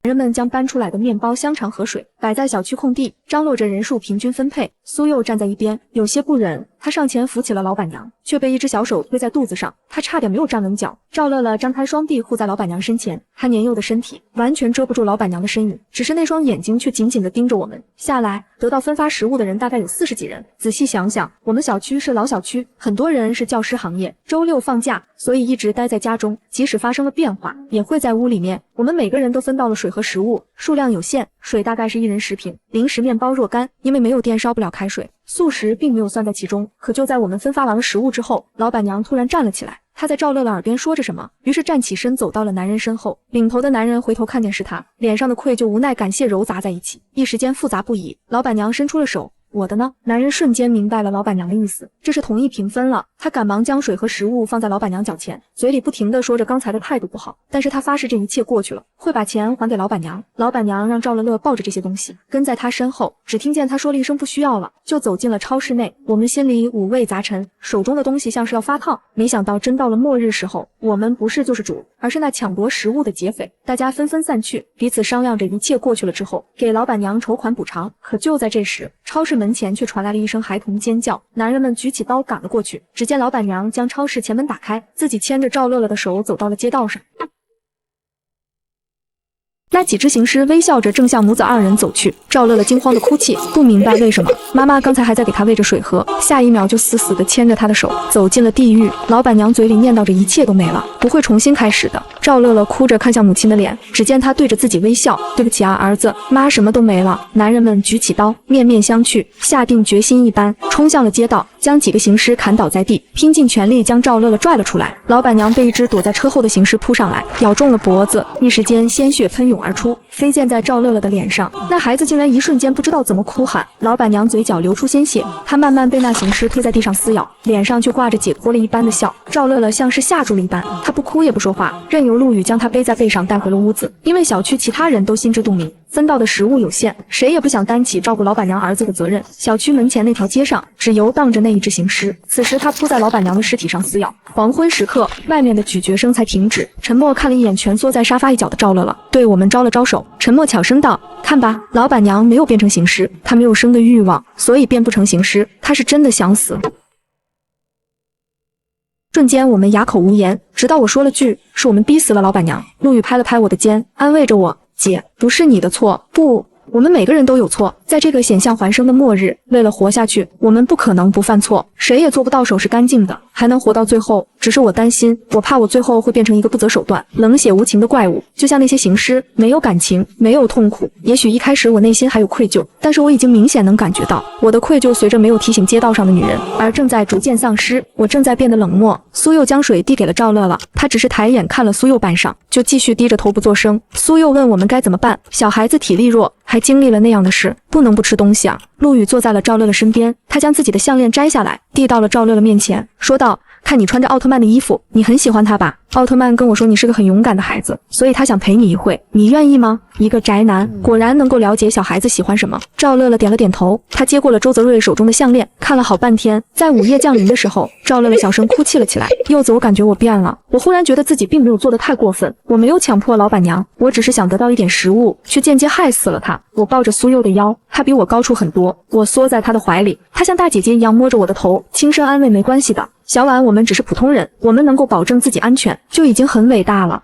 人们将搬出来的面包、香肠和水摆在小区空地，张罗着人数平均分配。苏佑站在一边，有些不忍，他上前扶起了老板娘，却被一只小手推在肚子上，他差点没有站稳脚。赵乐乐张开双臂护在老板娘身前，他年幼的身体完全遮不住老板娘的身影，只是那双眼睛却紧紧地盯着我们。下来得到分发食物的人大概有40几人，仔细想想，我们小区是老小区，很多人是教师行业，周六放假，所以一直待在家中，即使发生了变化，也会在屋里面。我们每个人都分到了水和食物，数量有限，水大概是1人10瓶，零食面包若干，因为没有电烧不了开水，素食并没有算在其中。可就在我们分发完了食物之后，老板娘突然站了起来，她在赵乐乐耳边说着什么，于是站起身走到了男人身后。领头的男人回头看见是他，脸上的愧疚、无奈、感谢糅杂在一起，一时间复杂不已。老板娘伸出了手，我的呢？男人瞬间明白了老板娘的意思，这是同意平分了。他赶忙将水和食物放在老板娘脚前，嘴里不停地说着刚才的态度不好，但是他发誓这一切过去了，会把钱还给老板娘。老板娘让赵乐乐抱着这些东西跟在他身后，只听见他说了一声不需要了，就走进了超市内。我们心里五味杂陈，手中的东西像是要发烫，没想到真到了末日时候，我们不是救世主，而是那抢夺食物的劫匪。大家纷纷散去，彼此商量着一切过去了之后给老板娘筹款补偿。可就在这时，超市门前却传来了一声孩童尖叫，男人们举起刀赶了过去。只见老板娘将超市前门打开，自己牵着赵乐乐的手走到了街道上。那几只行尸微笑着正向母子2人走去，赵乐乐惊慌的哭泣，不明白为什么妈妈刚才还在给他喂着水喝，下一秒就死死地牵着他的手走进了地狱。老板娘嘴里念叨着一切都没了，不会重新开始的。赵乐乐哭着看向母亲的脸，只见她对着自己微笑，对不起啊儿子，妈什么都没了。男人们举起刀面面相觑，下定决心一般冲向了街道，将几个行尸砍倒在地，拼尽全力将赵乐乐拽了出来。老板娘被一只躲在车后的行尸扑上来，咬中了脖子，一时间鲜血喷涌而出，飞溅在赵乐乐的脸上。那孩子竟然一瞬间不知道怎么哭喊。老板娘嘴角流出鲜血，她慢慢被那行尸推在地上撕咬，脸上却挂着解脱了一般的笑。赵乐乐像是吓住了一般，他不哭也不说话，任由陆羽将他背在背上带回了屋子。因为小区其他人都心知肚明，分到的食物有限，谁也不想担起照顾老板娘儿子的责任。小区门前那条街上只游荡着那一只行尸，此时他扑在老板娘的尸体上撕咬。黄昏时刻，外面的咀嚼声才停止。陈默看了一眼蜷缩在沙发一角的赵乐乐，对我们招了招手。陈默悄声道，看吧，老板娘没有变成行尸，她没有生的欲望，所以变不成行尸，她是真的想死。瞬间我们哑口无言，直到我说了句是我们逼死了老板娘。陆羽拍了拍我的肩，安慰着我，姐，不是你的错，不，我们每个人都有错。在这个险象环生的末日，为了活下去，我们不可能不犯错，谁也做不到手是干净的，还能活到最后。只是我担心，我怕我最后会变成一个不择手段、冷血无情的怪物，就像那些行尸，没有感情，没有痛苦。也许一开始我内心还有愧疚，但是我已经明显能感觉到，我的愧疚随着没有提醒街道上的女人，而正在逐渐丧失。我正在变得冷漠。苏佑将水递给了赵乐乐，他只是抬眼看了苏佑半晌，就继续低着头不作声。苏佑问我们该怎么办，小孩子体力弱，还经历了那样的事，不能不吃东西啊。陆羽坐在了赵乐乐身边，他将自己的项链摘下来，递到了赵乐乐面前，说道，看你穿着奥特曼的衣服，你很喜欢他吧？奥特曼跟我说你是个很勇敢的孩子，所以他想陪你一会，你愿意吗？一个宅男果然能够了解小孩子喜欢什么。赵乐乐点了点头，他接过了周泽瑞手中的项链，看了好半天。在午夜降临的时候，赵乐乐小声哭泣了起来。柚子，我感觉我变了，我忽然觉得自己并没有做得太过分，我没有强迫老板娘，我只是想得到一点食物，却间接害死了他。我抱着苏佑的腰，他比我高出很多，我缩在他的怀里，他像大姐姐一样摸着我的头，轻声安慰，没关系的，小婉，我们只是普通人，我们能够保证自己安全就已经很伟大了。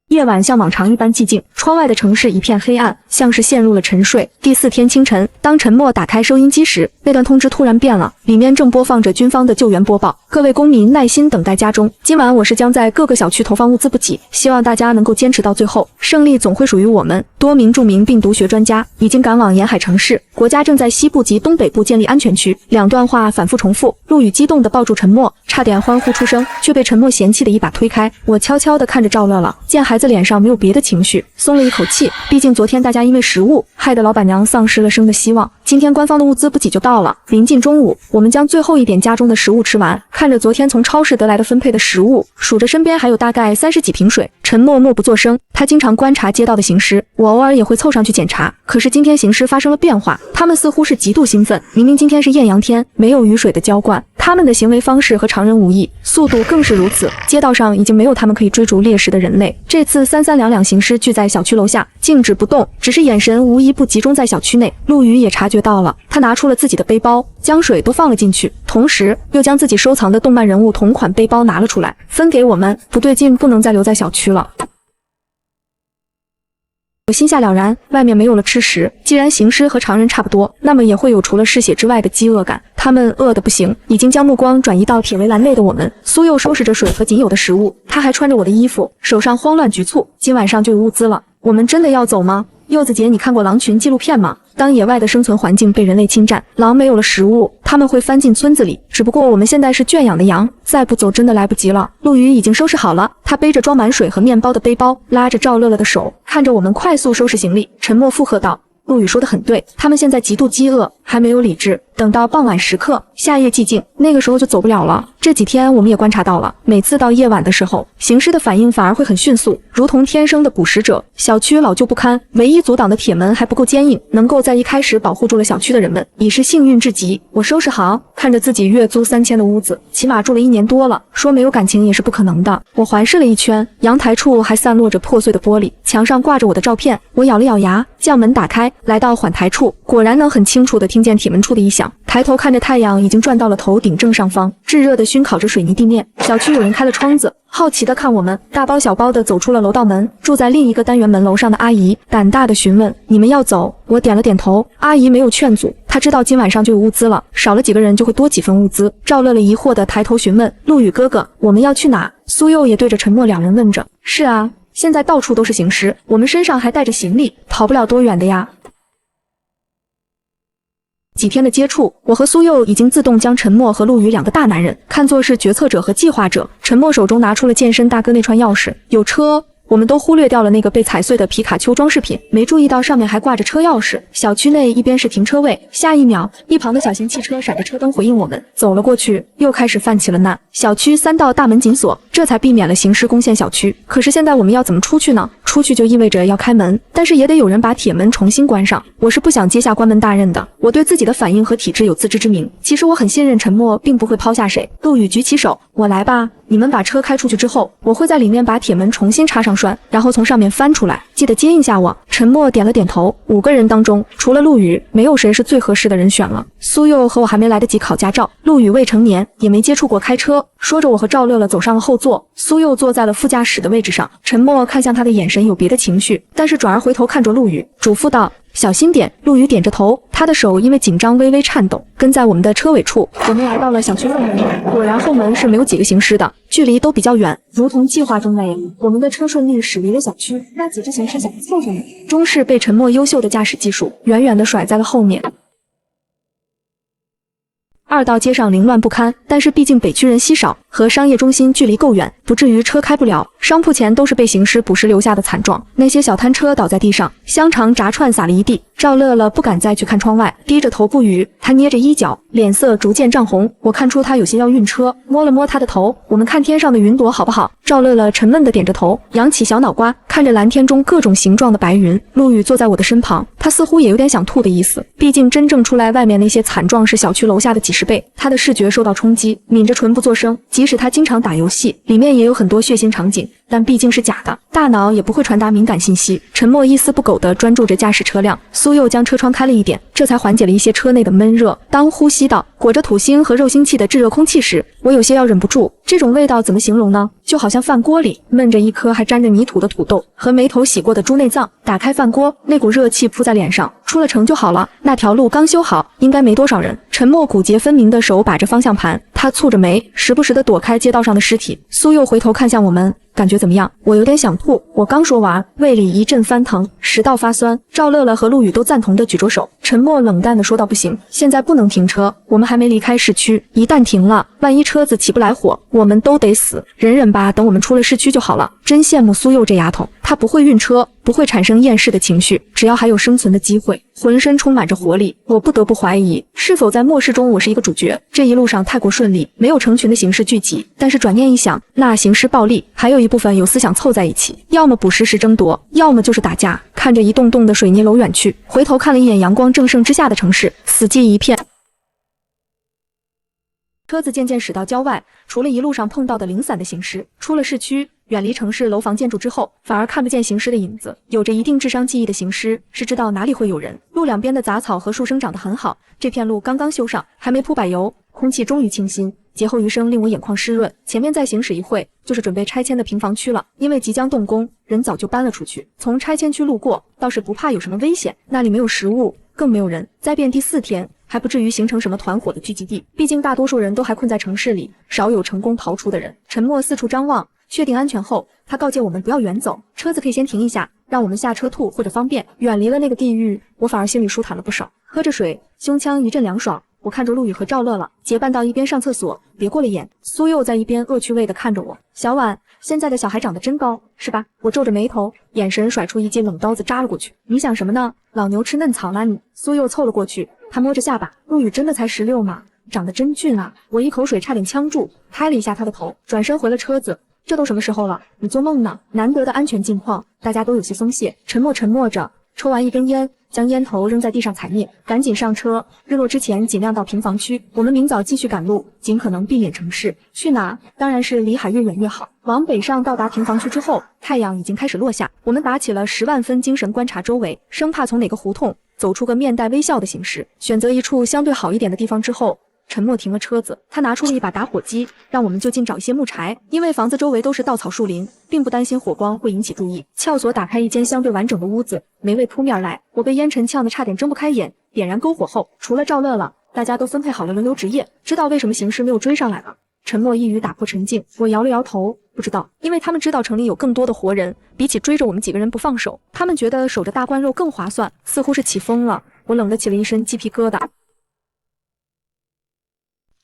夜晚像往常一般寂静，窗外的城市一片黑暗，像是陷入了沉睡。第4天清晨，当陈默打开收音机时，那段通知突然变了，里面正播放着军方的救援播报。各位公民耐心等待家中，今晚我市将在各个小区投放物资补给，希望大家能够坚持到最后，胜利总会属于我们。多名著名病毒学专家已经赶往沿海城市，国家正在西部及东北部建立安全区。2段话反复重复，陆羽激动地抱住陈默，差点欢呼出声，却被陈默嫌弃的一把推开。我悄悄地看着赵乐乐，见孩子脸上没有别的情绪，松了一口气。毕竟昨天大家因为食物害得老板娘丧失了生的希望，今天官方的物资补给就到了。临近中午，我们将最后一点家中的食物吃完。看着昨天从超市得来的分配的食物，数着身边还有大概30几瓶水，陈默默不作声。他经常观察街道的行尸，我偶尔也会凑上去检查。可是今天行尸发生了变化，他们似乎是极度兴奋。明明今天是艳阳天，没有雨水的浇灌，他们的行为方式和常人无异，速度更是如此。街道上已经没有他们可以追逐猎食的人类。这次3、3两两行尸聚在小区楼下，静止不动，只是眼神无一不集中在小区内。陆羽也察觉到了，他拿出了自己的背包，将水都放了进去，同时又将自己收藏的动漫人物同款背包拿了出来，分给我们。不对劲，不能再留在小区了。我心下了然，外面没有了吃食，既然行尸和常人差不多，那么也会有除了嗜血之外的饥饿感。他们饿得不行，已经将目光转移到铁围栏内的我们。苏佑收拾着水和仅有的食物，他还穿着我的衣服，手上慌乱局促。今晚上就有物资了，我们真的要走吗？柚子姐，你看过狼群纪录片吗？当野外的生存环境被人类侵占，狼没有了食物，他们会翻进村子里。只不过我们现在是圈养的羊，再不走真的来不及了。陆羽已经收拾好了，他背着装满水和面包的背包，拉着赵乐乐的手，看着我们快速收拾行李。沉默附和道：“陆羽说得很对，他们现在极度饥饿，还没有理智。等到傍晚时刻，夏夜寂静，那个时候就走不了了。这几天我们也观察到了，每次到夜晚的时候，行尸的反应反而会很迅速，如同天生的捕食者。小区老旧不堪，唯一阻挡的铁门还不够坚硬，能够在一开始保护住了小区的人们，已是幸运至极。我收拾好，看着自己月租3000的屋子，起码住了1年多了，说没有感情也是不可能的。我环视了一圈，阳台处还散落着破碎的玻璃，墙上挂着我的照片。我咬了咬牙，将门打开，来到缓台处，果然能很清楚地听见铁门处的异响。抬头看着太阳已经转到了头顶正上方，炙热地熏烤着水泥地面。小区有人开了窗子，好奇地看我们，大包小包地走出了楼道门。住在另一个单元门楼上的阿姨胆大地询问：“你们要走？”我点了点头。阿姨没有劝阻，她知道今晚上就有物资了，少了几个人就会多几份物资。赵乐乐疑惑地抬头询问：“陆羽哥哥，我们要去哪？”苏佑也对着陈默两人问着：“是啊，现在到处都是行尸，我们身上还带着行李，跑不了多远的呀。”几天的接触，我和苏佑已经自动将陈默和陆羽2个大男人看作是决策者和计划者。陈默手中拿出了健身大哥那串钥匙，有车。我们都忽略掉了那个被踩碎的皮卡丘装饰品，没注意到上面还挂着车钥匙。小区内一边是停车位，下一秒，一旁的小型汽车闪着车灯回应我们。走了过去，又开始犯起了难。小区3道大门紧锁，这才避免了行尸攻陷小区。可是现在我们要怎么出去呢？出去就意味着要开门，但是也得有人把铁门重新关上。我是不想接下关门大任的，我对自己的反应和体质有自知之明。其实我很信任陈默，并不会抛下谁。陆羽举起手，我来吧。你们把车开出去之后，我会在里面把铁门重新插上栓，然后从上面翻出来，记得接应下我。陈默点了点头。5个人当中，除了陆羽，没有谁是最合适的人选了。苏佑和我还没来得及考驾照，陆羽未成年，也没接触过开车。说着，我和赵乐乐走上了后座，苏佑坐在了副驾驶的位置上。陈默看向他的眼神有别的情绪，但是转而回头看着陆羽，嘱咐道：“小心点。”陆羽点着头，他的手因为紧张微微颤抖。跟在我们的车尾处，我们来到了小区后门，果然后门是没有几个行尸的，距离都比较远，如同计划中那样。我们的车顺利驶离了小区，那几只行尸想凑上来，终是被陈默优秀的驾驶技术远远地甩在了后面。2道街上凌乱不堪，但是毕竟北区人稀少，和商业中心距离够远，不至于车开不了。商铺前都是被行尸捕食留下的惨状，那些小摊车倒在地上，香肠炸串撒了一地。赵乐乐不敢再去看窗外，低着头不语。他捏着衣角，脸色逐渐涨红。我看出他有些要晕车，摸了摸他的头。我们看天上的云朵好不好？赵乐乐沉闷地点着头，扬起小脑瓜，看着蓝天中各种形状的白云。陆羽坐在我的身旁，他似乎也有点想吐的意思。毕竟真正出来外面那些惨状是小区楼下的几10倍，他的视觉受到冲击，抿着唇不作声。即使他经常打游戏，里面也有很多血腥场景。但毕竟是假的，大脑也不会传达敏感信息。沉默一丝不苟地专注着驾驶车辆，苏佑将车窗开了一点，这才缓解了一些车内的闷热。当呼吸到裹着土星和肉腥气的炙热空气时，我有些要忍不住。这种味道怎么形容呢？就好像饭锅里焖着一颗还沾着泥土的土豆和没头洗过的猪内脏。打开饭锅，那股热气扑在脸上，出了城就好了。那条路刚修好，应该没多少人。沉默骨节分明的手把着方向盘，他蹙着眉，时不时地躲开街道上的尸体。苏佑回头看向我们，感觉怎么样？我有点想吐。我刚说完，胃里一阵翻腾，食道发酸。赵乐乐和陆羽都赞同地举着手。沉默冷淡地说道：“不行，现在不能停车，我们还没离开市区，一旦停了，万一车子起不来火，我们都得死。忍忍吧，等我们出了市区就好了。”真羡慕苏佑这丫头，她不会晕车，不会产生厌世的情绪，只要还有生存的机会，浑身充满着活力。我不得不怀疑，是否在末世中我是一个主角？这一路上太过顺利，没有成群的形式聚集。但是转念一想，那行尸暴力，还有一部分有思想凑在一起，要么捕食时争夺，要么就是打架。看着一栋栋的水泥楼远去，回头看了一眼阳光正盛之下的城市，死寂一片。车子渐渐驶到郊外，除了一路上碰到的零散的行尸，出了市区，远离城市楼房建筑之后，反而看不见行尸的影子。有着一定智商记忆的行尸是知道哪里会有人。路两边的杂草和树生长得很好，这片路刚刚修上，还没铺柏油，空气终于清新。劫后余生令我眼眶湿润。前面再行驶一会，就是准备拆迁的平房区了。因为即将动工，人早就搬了出去。从拆迁区路过，倒是不怕有什么危险，那里没有食物，更没有人。灾变第4天，还不至于形成什么团伙的聚集地，毕竟大多数人都还困在城市里，少有成功逃出的人。沉默四处张望，确定安全后，他告诫我们不要远走，车子可以先停一下，让我们下车吐或者方便。远离了那个地狱，我反而心里舒坦了不少。喝着水，胸腔一阵凉爽。我看着陆羽和赵乐了，结伴到一边上厕所，别过了眼。苏佑在一边恶趣味地看着我。小婉，现在的小孩长得真高，是吧？我皱着眉头，眼神甩出一记冷刀子扎了过去。你想什么呢？老牛吃嫩草啦你！苏佑凑了过去，他摸着下巴，陆羽真的才16吗？长得真俊啊！我一口水差点呛住，拍了一下他的头，转身回了车子。这都什么时候了？你做梦呢？难得的安全境况，大家都有些松懈。沉默着，抽完一根烟，将烟头扔在地上踩灭，赶紧上车。日落之前尽量到平房区，我们明早继续赶路，尽可能避免城市。去哪？当然是离海越远越好。往北上到达平房区之后，太阳已经开始落下，我们打起了10万分精神观察周围，生怕从哪个胡同走出个面带微笑的形式。选择一处相对好一点的地方之后，沉默停了车子，他拿出了一把打火机，让我们就近找一些木柴。因为房子周围都是稻草树林，并不担心火光会引起注意。撬锁打开一间相对完整的屋子，霉味扑面来，我被烟尘呛得差点睁不开眼。点燃篝火后，除了赵乐了，大家都分配好了轮流值夜。知道为什么行尸没有追上来了？沉默一语打破沉静，我摇了摇头，不知道，因为他们知道城里有更多的活人，比起追着我们几个人不放手，他们觉得守着大官肉更划算，似乎是起风了。我冷得起了一身鸡皮疙瘩。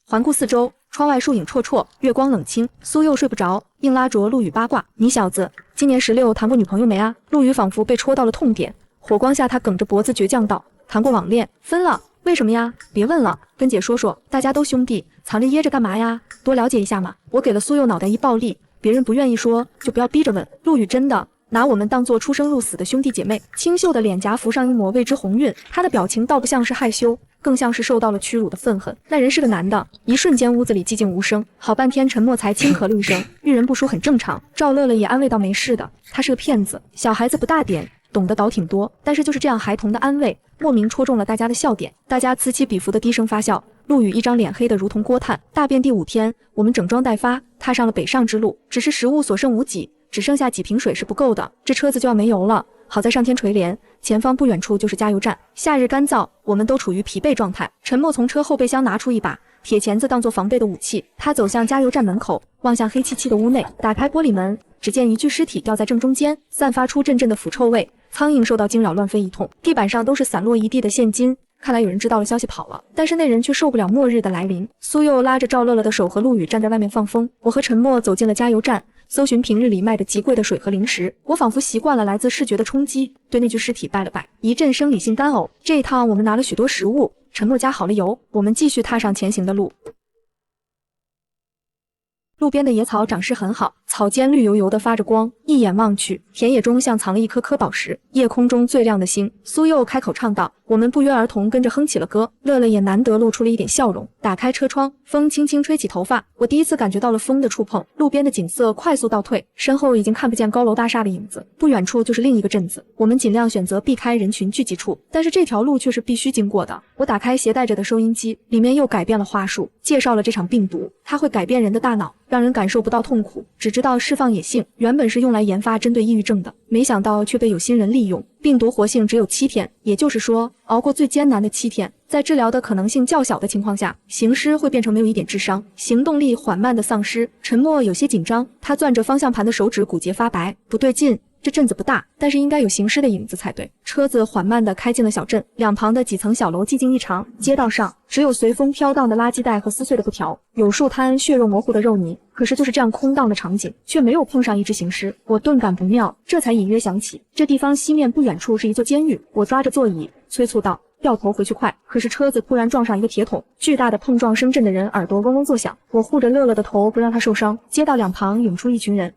环顾四周，窗外树影绰绰，月光冷清。苏佑睡不着，硬拉着陆羽八卦：“你小子，今年16谈过女朋友没啊？”陆羽仿佛被戳到了痛点，火光下他梗着脖子倔强道：“谈过网恋，分了。为什么呀？别问了，跟姐说说，大家都兄弟，藏着掖着干嘛呀？多了解一下嘛。”我给了苏佑脑袋一暴力，别人不愿意说，就不要逼着问。陆羽真的拿我们当作出生入死的兄弟姐妹。清秀的脸颊浮上一抹未知红晕，他的表情倒不像是害羞，更像是受到了屈辱的愤恨。那人是个男的。一瞬间屋子里寂静无声，好半天沉默才轻咳了一声，遇人不淑很正常。赵乐乐也安慰道没事的，他是个骗子，小孩子不大点，懂得倒挺多，但是就是这样孩童的安慰，莫名戳中了大家的笑点。大家此起彼伏的低声发笑。陆羽一张脸黑得如同锅炭。大便第5天，我们整装待发，踏上了北上之路。只是食物所剩无几，只剩下几瓶水是不够的，这车子就要没油了。好在上天垂怜，前方不远处就是加油站。夏日干燥，我们都处于疲惫状态。沉默从车后备箱拿出一把铁钳子当作防备的武器，他走向加油站门口，望向黑漆漆的屋内，打开玻璃门，只见一具尸体吊在正中间，散发出阵阵的腐臭味。苍蝇受到惊扰乱飞一通，地板上都是散落一地的现金。看来有人知道了消息跑了，但是那人却受不了末日的来临。苏佑拉着赵乐乐的手和陆羽站在外面放风，我和沉默走进了加油站，搜寻平日里卖的极贵的水和零食。我仿佛习惯了来自视觉的冲击，对那具尸体拜了拜，一阵生理性干呕。这一趟我们拿了许多食物，沉默加好了油，我们继续踏上前行的路。路边的野草长势很好，草间绿油油的发着光，一眼望去，田野中像藏了一颗颗宝石，夜空中最亮的星。苏佑开口唱道，我们不约而同跟着哼起了歌。乐乐也难得露出了一点笑容，打开车窗，风轻轻吹起头发，我第一次感觉到了风的触碰。路边的景色快速倒退，身后已经看不见高楼大厦的影子，不远处就是另一个镇子。我们尽量选择避开人群聚集处，但是这条路却是必须经过的。我打开携带着的收音机，里面又改变了话术，介绍了这场病毒，它会改变人的大脑，让人感受不到痛苦，只知道释放野性。原本是用来研发针对抑郁症的，没想到却被有心人利用。病毒活性只有7天，也就是说，熬过最艰难的7天，在治疗的可能性较小的情况下，行尸会变成没有一点智商、行动力缓慢的丧尸。沉默有些紧张，他攥着方向盘的手指骨节发白，不对劲。这镇子不大，但是应该有行尸的影子才对。车子缓慢地开进了小镇，两旁的几层小楼寂静异常，街道上只有随风飘荡的垃圾袋和撕碎的布条，有树摊血肉模糊的肉泥。可是就是这样空荡的场景，却没有碰上一只行尸。我顿感不妙，这才隐约想起这地方西面不远处是一座监狱。我抓着座椅催促道，掉头回去快。可是车子突然撞上一个铁桶，巨大的碰撞声震得人耳朵嗡嗡作响。我护着乐乐的头不让他受伤，街道两旁涌出一群人，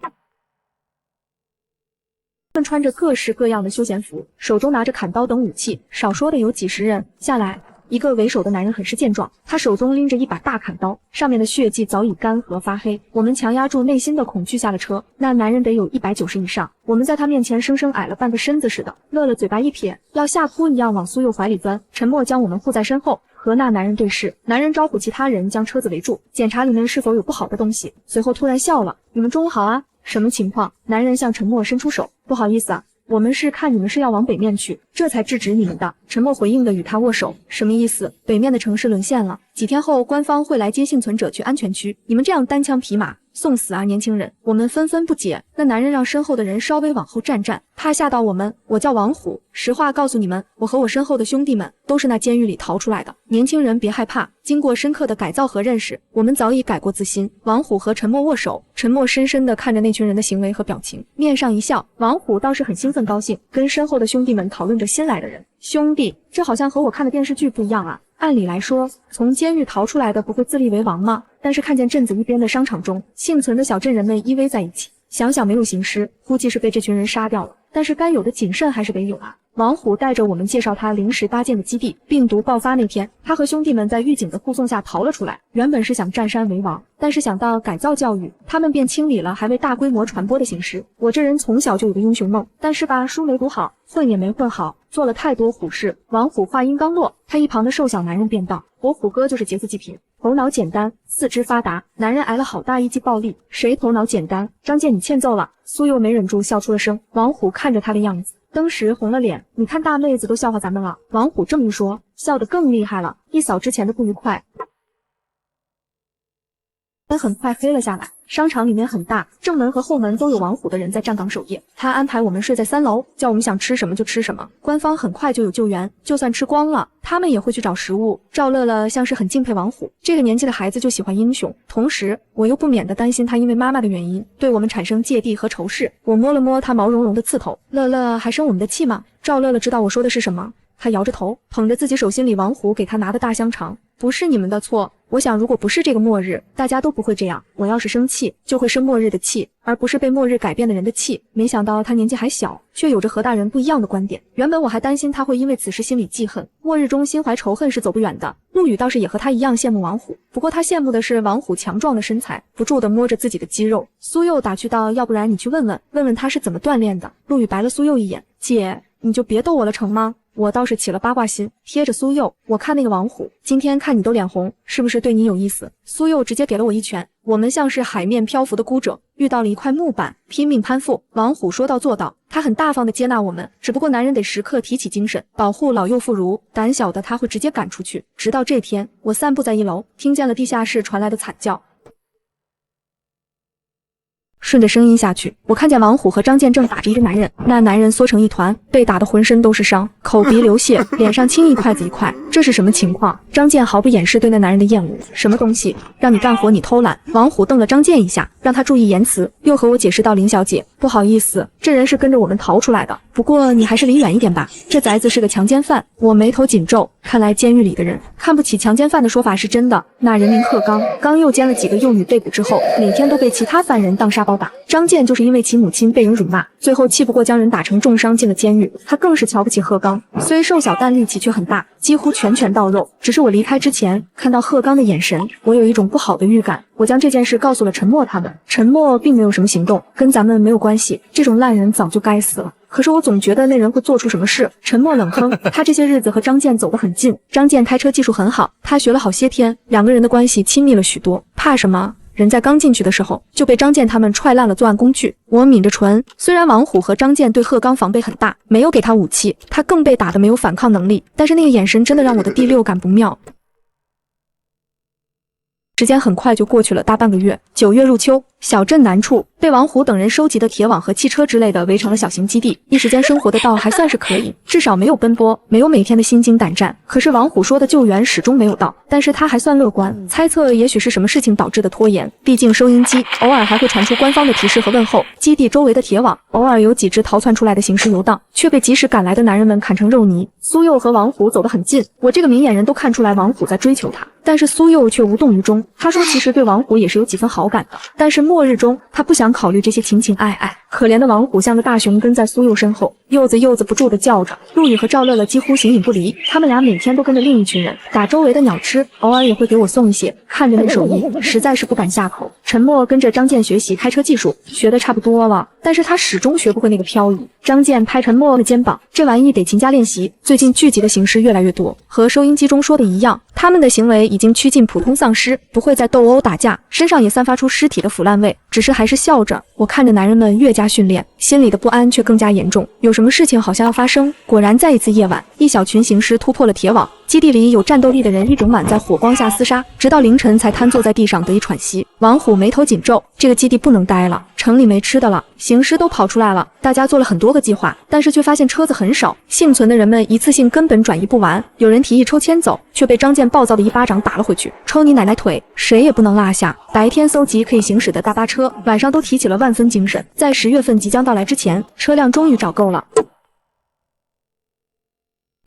他们穿着各式各样的休闲服，手中拿着砍刀等武器，少说的有几十人。下来，一个为首的男人很是健壮，他手中拎着一把大砍刀，上面的血迹早已干涸发黑。我们强压住内心的恐惧下了车，那男人得有190以上，我们在他面前生生矮了半个身子似的。乐乐嘴巴一撇，要吓哭一样往苏佑怀里钻，沉默将我们护在身后，和那男人对视。男人招呼其他人将车子围住，检查里面是否有不好的东西，随后突然笑了，你们中午好啊，什么情况？男人向沉默伸出手，不好意思啊，我们是看你们是要往北面去，这才制止你们的。沉默回应的与他握手，什么意思？北面的城市沦陷了，几天后官方会来接幸存者去安全区，你们这样单枪匹马送死啊，年轻人！我们纷纷不解。那男人让身后的人稍微往后站，怕吓到我们。我叫王虎，实话告诉你们，我和我身后的兄弟们都是那监狱里逃出来的。年轻人别害怕，经过深刻的改造和认识，我们早已改过自新。王虎和沉默握手，沉默深深地看着那群人的行为和表情，面上一笑。王虎倒是很兴奋高兴，跟身后的兄弟们讨论着新来的人。兄弟，这好像和我看的电视剧不一样啊。按理来说，从监狱逃出来的不会自立为王吗？但是看见镇子一边的商场中，幸存的小镇人们依偎在一起，想想没有行尸，估计是被这群人杀掉了。但是该有的谨慎还是得有啊。王虎带着我们介绍他临时搭建的基地。病毒爆发那天，他和兄弟们在狱警的护送下逃了出来。原本是想占山为王，但是想到改造教育，他们便清理了还未大规模传播的行尸。我这人从小就有个英雄梦，但是吧，书没读好，混也没混好，做了太多虎事。王虎话音刚落，他一旁的瘦小男人便道，我虎哥就是劫富济贫，头脑简单，四肢发达。男人挨了好大一记暴力，谁头脑简单？张健，你欠揍了。苏又没忍住笑出了声。王虎看着他的样子，当时红了脸，你看大妹子都笑话咱们了。王虎这么一说，笑得更厉害了，一扫之前的不愉快。天很快黑了下来，商场里面很大，正门和后门都有王虎的人在站岗守夜。他安排我们睡在3楼，叫我们想吃什么就吃什么。官方很快就有救援，就算吃光了，他们也会去找食物。赵乐乐像是很敬佩王虎，这个年纪的孩子就喜欢英雄。同时，我又不免的担心他因为妈妈的原因，对我们产生芥蒂和仇视。我摸了摸他毛茸茸的刺头，乐乐还生我们的气吗？赵乐乐知道我说的是什么，他摇着头，捧着自己手心里王虎给他拿的大香肠。不是你们的错，我想如果不是这个末日，大家都不会这样。我要是生气，就会生末日的气，而不是被末日改变的人的气。没想到他年纪还小，却有着和大人不一样的观点。原本我还担心他会因为此事心里记恨，末日中心怀仇恨是走不远的。陆羽倒是也和他一样羡慕王虎，不过他羡慕的是王虎强壮的身材，不住地摸着自己的肌肉。苏佑打趣道，要不然你去问问他是怎么锻炼的。陆羽白了苏佑一眼，姐，你就别逗我了成吗？我倒是起了八卦心，贴着苏佑，我看那个王虎，今天看你都脸红，是不是对你有意思？苏佑直接给了我一拳。我们像是海面漂浮的孤者，遇到了一块木板，拼命攀附。王虎说到做到，他很大方的接纳我们，只不过男人得时刻提起精神，保护老幼妇孺。胆小的他会直接赶出去。直到这天，我散步在1楼，听见了地下室传来的惨叫。顺着声音下去，我看见王虎和张健正打着一个男人，那男人缩成一团，被打得浑身都是伤，口鼻流血，脸上青一块紫一块，这是什么情况？张健毫不掩饰对那男人的厌恶，什么东西让你干活你偷懒？王虎瞪了张健一下，让他注意言辞，又和我解释道，林小姐，不好意思，这人是跟着我们逃出来的，不过你还是离远一点吧，这宅子是个强奸犯。我眉头紧皱，看来监狱里的人看不起强奸犯的说法是真的。那人名贺刚，刚诱奸了几个幼女被捕之后，每天都被其他犯人当沙包打。张健就是因为其母亲被人辱骂，最后气不过将人打成重伤进了监狱。他更是瞧不起贺刚，虽瘦小但力气却很大，几乎拳拳到肉。只是我离开之前看到贺刚的眼神，我有一种不好的预感。我将这件事告诉了陈默他们，陈默并没有什么行动，跟咱们没有关系，这种烂人早就该死了。可是我总觉得那人会做出什么事。陈默冷哼，他这些日子和张健走得很近，张健开车技术很好，他学了好些天，两个人的关系亲密了许多。怕什么？人在刚进去的时候就被张健他们踹烂了作案工具。我抿着唇，虽然王虎和张健对贺刚防备很大，没有给他武器，他更被打得没有反抗能力，但是那个眼神真的让我的第六感不妙。时间很快就过去了大半个月，9月入秋，小镇南处被王虎等人收集的铁网和汽车之类的围成了小型基地，一时间生活的倒还算是可以，至少没有奔波，没有每天的心惊胆战。可是王虎说的救援始终没有到，但是他还算乐观，猜测也许是什么事情导致的拖延，毕竟收音机偶尔还会传出官方的提示和问候，基地周围的铁网偶尔有几只逃窜出来的行尸游荡，却被及时赶来的男人们砍成肉泥。苏佑和王虎走得很近，我这个明眼人都看出来王虎在追求他，但是苏佑却无动于衷。他说其实对王虎也是有几分好感的，但是末日中他不想考虑这些情情爱爱。可怜的王虎像个大熊跟在苏佑身后，柚子不住地叫着。陆羽和赵乐乐几乎形影不离，他们俩每天都跟着另一群人打周围的鸟吃，偶尔也会给我送一些。看着那手艺，实在是不敢下口。陈默跟着张健学习开车技术，学得差不多了，但是他始终学不会那个漂移。张健拍陈默的肩膀，这玩意得勤加练习。最近聚集的形尸越来越多，和收音机中说的一样，他们的行为已经趋近普通丧尸，不会再斗殴打架，身上也散发出尸体的腐烂味，只是还是笑着。我看着男人们越加训练，心里的不安却更加严重，有什么事情好像要发生。果然在一次夜晚，一小群行尸突破了铁网，基地里有战斗力的人一整晚在火光下厮杀，直到凌晨才瘫坐在地上得以喘息。王虎眉头紧皱，这个基地不能待了，城里没吃的了，行尸都跑出来了。大家做了很多个计划，但是却发现车子很少，幸存的人们一次性根本转移不完。有人提议抽签走，却被张健暴躁的一巴掌打了回去。抽你奶奶腿，谁也不能落下。白天搜集可以行驶的大巴车，晚上都提起了万分精神。在10月份即将到来之前，车辆终于找够了。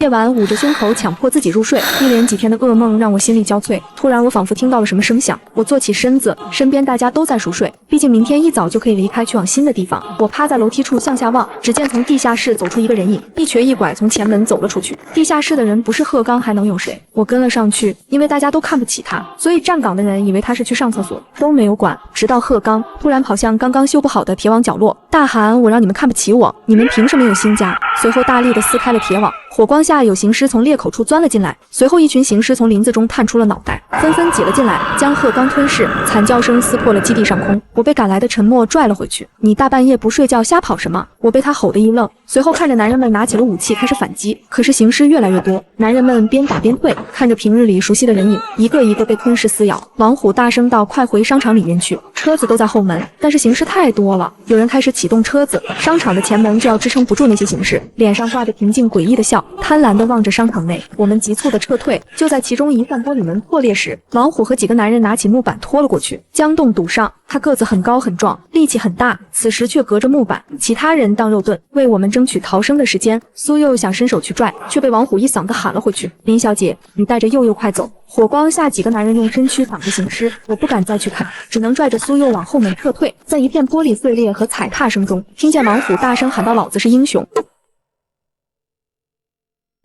夜晚捂着胸口强迫自己入睡，一连几天的噩梦让我心力交瘁。突然我仿佛听到了什么声响，我坐起身子，身边大家都在熟睡，毕竟明天一早就可以离开去往新的地方。我趴在楼梯处向下望，只见从地下室走出一个人影，一瘸一拐从前门走了出去。地下室的人不是贺刚还能有谁？我跟了上去，因为大家都看不起他，所以站岗的人以为他是去上厕所，都没有管。直到贺刚突然跑向刚刚修不好的铁网角落，大喊：我让你们看不起我，你们凭什么有新家？随后大力地撕开了铁网，火光下有行尸从裂口处钻了进来，随后一群行尸从林子中探出了脑袋，纷纷挤了进来，将贺刚吞噬。惨叫声撕破了基地上空，我被赶来的陈默拽了回去。你大半夜不睡觉瞎跑什么？我被他吼得一愣，随后看着男人们拿起了武器开始反击，可是行尸越来越多，男人们边打边退，看着平日里熟悉的人影一个一个被吞噬撕咬。王虎大声道：快回商场里面去，车子都在后门。但是行尸太多了，有人开始启动车子，商场的前门就要支撑不住那些行尸，脸上挂着平静诡异的笑，贪婪地望着商场内。我们急促地撤退，就在其中一扇玻璃门破裂时，王虎和几个男人拿起木板拖了过去，将洞堵上。他个子很高很壮，力气很大，此时却隔着木板，其他人当肉盾，为我们争取逃生的时间。苏佑想伸手去拽，却被王虎一嗓子喊了回去：林小姐，你带着佑佑快走。火光下几个男人用身躯挡着行尸，我不敢再去看，只能拽着苏佑往后门撤退。在一片玻璃碎裂和踩踏声中，听见王虎大声喊道：老子是英雄。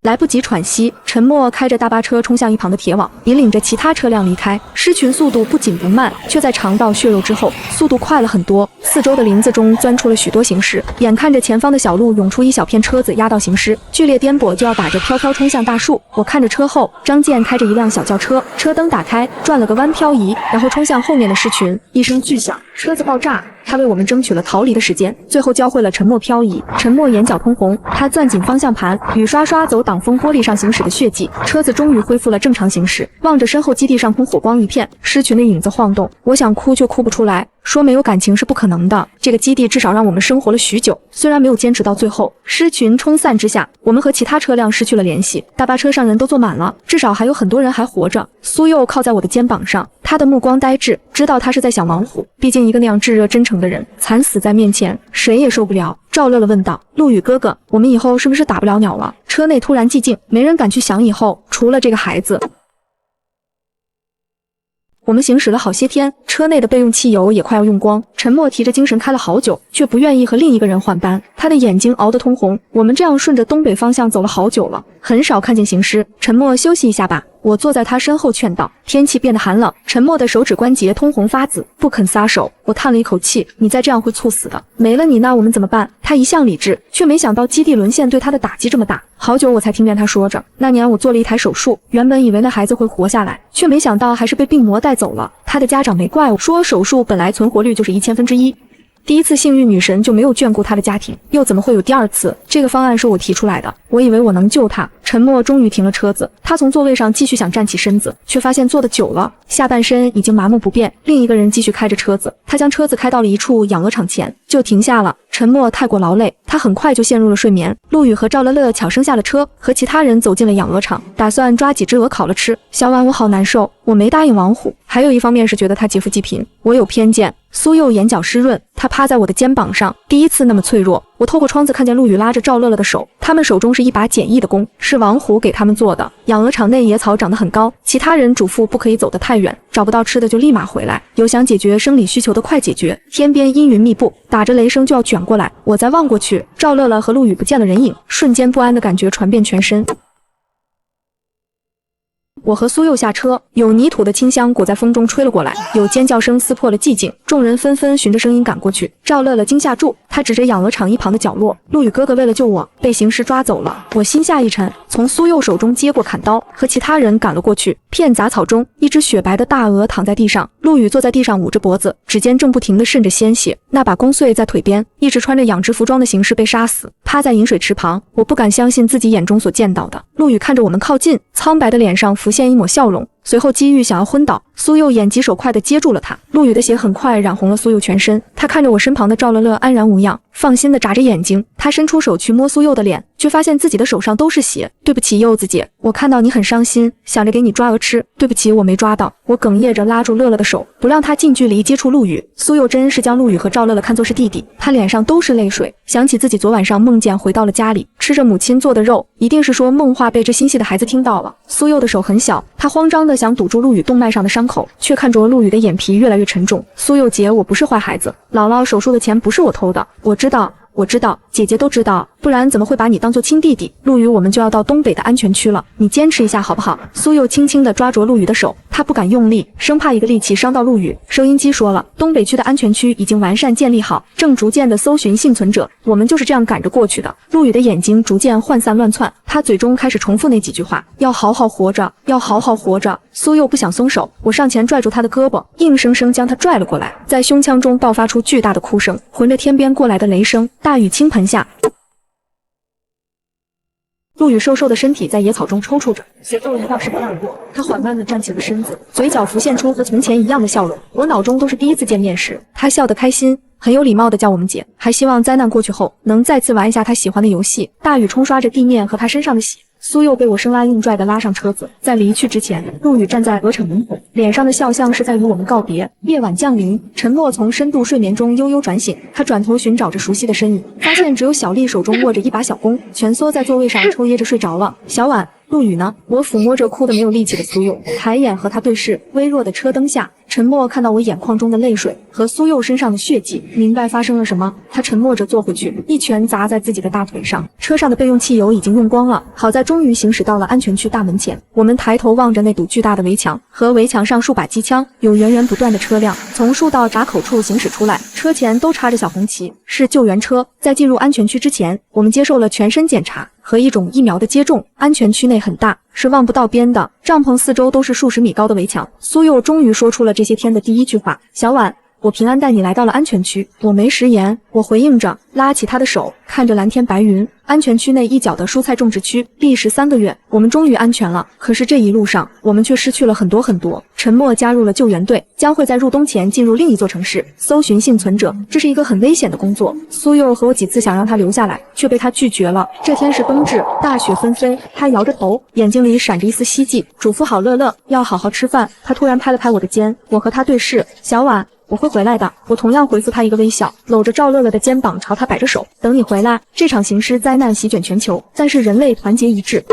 来不及喘息，陈默开着大巴车冲向一旁的铁网，引领着其他车辆离开。狮群速度不紧不慢，却在尝到血肉之后，速度快了很多。四周的林子中钻出了许多行尸，眼看着前方的小路涌出一小片车子压到行尸，剧烈颠簸就要打着飘飘冲向大树。我看着车后，张健开着一辆小轿车，车灯打开，转了个弯漂移，然后冲向后面的狮群。一声巨响，车子爆炸。他为我们争取了逃离的时间，最后教会了陈默漂移。陈默眼角通红，他攥紧方向盘，雨刷刷走挡风玻璃上行驶的血迹。车子终于恢复了正常行驶，望着身后基地上空火光一片，狮群的影子晃动，我想哭却哭不出来。说没有感情是不可能的，这个基地至少让我们生活了许久，虽然没有坚持到最后。狮群冲散之下，我们和其他车辆失去了联系，大巴车上人都坐满了，至少还有很多人还活着。苏佑靠在我的肩膀上，他的目光呆滞，直知道他是在想王虎，毕竟一个那样炙热真诚的人，惨死在面前，谁也受不了。赵乐乐问道：“陆羽哥哥，我们以后是不是打不了鸟了？”车内突然寂静，没人敢去想以后，除了这个孩子。我们行驶了好些天，车内的备用汽油也快要用光。陈默提着精神开了好久，却不愿意和另一个人换班，他的眼睛熬得通红。我们这样顺着东北方向走了好久了，很少看见行尸。陈默休息一下吧。我坐在他身后劝道。天气变得寒冷，陈默的手指关节通红发紫，不肯撒手。我叹了一口气，你再这样会猝死的，没了你那我们怎么办？他一向理智，却没想到基地沦陷对他的打击这么大。好久我才听见他说着，那年我做了一台手术，原本以为那孩子会活下来，却没想到还是被病魔带走了。他的家长没怪我，说手术本来存活率就是1/1000。第一次幸运女神就没有眷顾他的家庭，又怎么会有第二次？这个方案是我提出来的，我以为我能救他。陈默终于停了车子，他从座位上继续想站起身子，却发现坐得久了，下半身已经麻木不变。另一个人继续开着车子，他将车子开到了一处养鹅场前，就停下了。陈默太过劳累，他很快就陷入了睡眠。陆羽和赵乐乐巧生下了车，和其他人走进了养鹅场，打算抓几只鹅烤了吃。小婉，我好难受，我没答应王虎，还有一方面是觉得他劫富济贫，我有偏见。苏佑眼角湿润，他趴在我的肩膀上，第一次那么脆弱。我透过窗子看见陆羽拉着赵乐乐的手，他们手中是一把简易的弓，是王虎给他们做的。养鹅场内野草长得很高，其他人嘱咐不可以走得太远，找不到吃的就立马回来，有想解决生理需求的快解决。天边阴云密布，打着雷声就要卷过来。我再望过去，赵乐乐和陆羽不见了人影，瞬间不安的感觉传遍全身。我和苏佑下车，有泥土的清香裹在风中吹了过来，有尖叫声撕破了寂静，众人纷纷循着声音赶过去。赵乐乐惊吓住，他指着养鹅场一旁的角落，陆羽哥哥为了救我，被行尸抓走了。我心下一沉，从苏佑手中接过砍刀，和其他人赶了过去。片杂草中，一只雪白的大鹅躺在地上，陆羽坐在地上捂着脖子，指尖正不停地渗着鲜血。那把弓碎在腿边，一直穿着养殖服装的行尸被杀死，趴在饮水池旁。我不敢相信自己眼中所见到的。陆羽看着我们靠近，苍白的脸上浮现一抹笑容，随后机遇想要昏倒，苏佑眼疾手快地接住了他。陆羽的血很快染红了苏佑全身，他看着我身旁的赵乐乐安然无恙，放心地眨着眼睛。他伸出手去摸苏佑的脸，却发现自己的手上都是血。对不起，柚子姐，我看到你很伤心，想着给你抓鹅吃，对不起，我没抓到。我哽咽着拉住乐乐的手，不让他近距离接触陆羽。苏佑真是将陆羽和赵乐乐看作是弟弟，他脸上都是泪水，想起自己昨晚上梦见回到了家里，吃着母亲做的肉，一定是说梦话被这心细的孩子听到了。苏佑的手很小，他慌张地想堵住陆羽动脉上的伤口，却看着陆羽的眼皮越来越沉重。苏佑姐，我不是坏孩子，姥姥手术的钱不是我偷的，我知道，姐姐都知道，不然怎么会把你当作亲弟弟？陆羽，我们就要到东北的安全区了，你坚持一下好不好？苏佑轻轻地抓着陆羽的手，他不敢用力，生怕一个力气伤到陆羽。收音机说了，东北区的安全区已经完善建立好，正逐渐地搜寻幸存者，我们就是这样赶着过去的。陆羽的眼睛逐渐涣散乱窜，他嘴中开始重复那几句话，要好好活着，要好好活着。苏佑不想松手，我上前拽住他的胳膊，硬生生将他拽了过来，在胸腔中爆发出巨大的哭声，混着天边过来的雷声。大雨倾盆下，陆羽瘦瘦的身体在野草中抽搐着，随后一道湿风而过，他缓慢地站起了身子，嘴角浮现出和从前一样的笑容。我脑中都是第一次见面时，他笑得开心，很有礼貌地叫我们姐，还希望灾难过去后能再次玩一下他喜欢的游戏。大雨冲刷着地面和他身上的血。苏佑被我生拉硬拽地拉上车子，在离去之前，陆羽站在鹅场门口，脸上的笑像是在与我们告别。夜晚降临，陈默从深度睡眠中悠悠转醒，他转头寻找着熟悉的身影，发现只有小丽手中握着一把小弓，蜷缩在座位上抽噎着睡着了。小婉，陆羽呢？我抚摸着哭得没有力气的苏佑，抬眼和他对视。微弱的车灯下，陈默看到我眼眶中的泪水和苏佑身上的血迹，明白发生了什么。他沉默着坐回去，一拳砸在自己的大腿上。车上的备用汽油已经用光了，好在终于行驶到了安全区大门前。我们抬头望着那堵巨大的围墙和围墙上数把机枪，有源源不断的车辆从树道闸口处行驶出来，车前都插着小红旗，是救援车。在进入安全区之前，我们接受了全身检查和一种疫苗的接种。安全区内很大，是望不到边的，帐篷四周都是数十米高的围墙。苏佑终于说出了这些天的第一句话：小婉，我平安带你来到了安全区。我没食言，我回应着，拉起他的手，看着蓝天白云。安全区内一角的蔬菜种植区，历时3个月，我们终于安全了。可是这一路上，我们却失去了很多。沉默加入了救援队，将会在入冬前进入另一座城市，搜寻幸存者。这是一个很危险的工作。苏佑和我几次想让他留下来，却被他拒绝了。这天是冬至，大雪纷飞，他摇着头，眼睛里闪着一丝希冀，嘱咐好乐乐要好好吃饭。他突然拍了拍我的肩，我和他对视，小婉。我会回来的。我同样回复他一个微笑，搂着赵乐乐的肩膀朝他摆着手，等你回来。这场行尸灾难席卷全球，但是人类团结一致。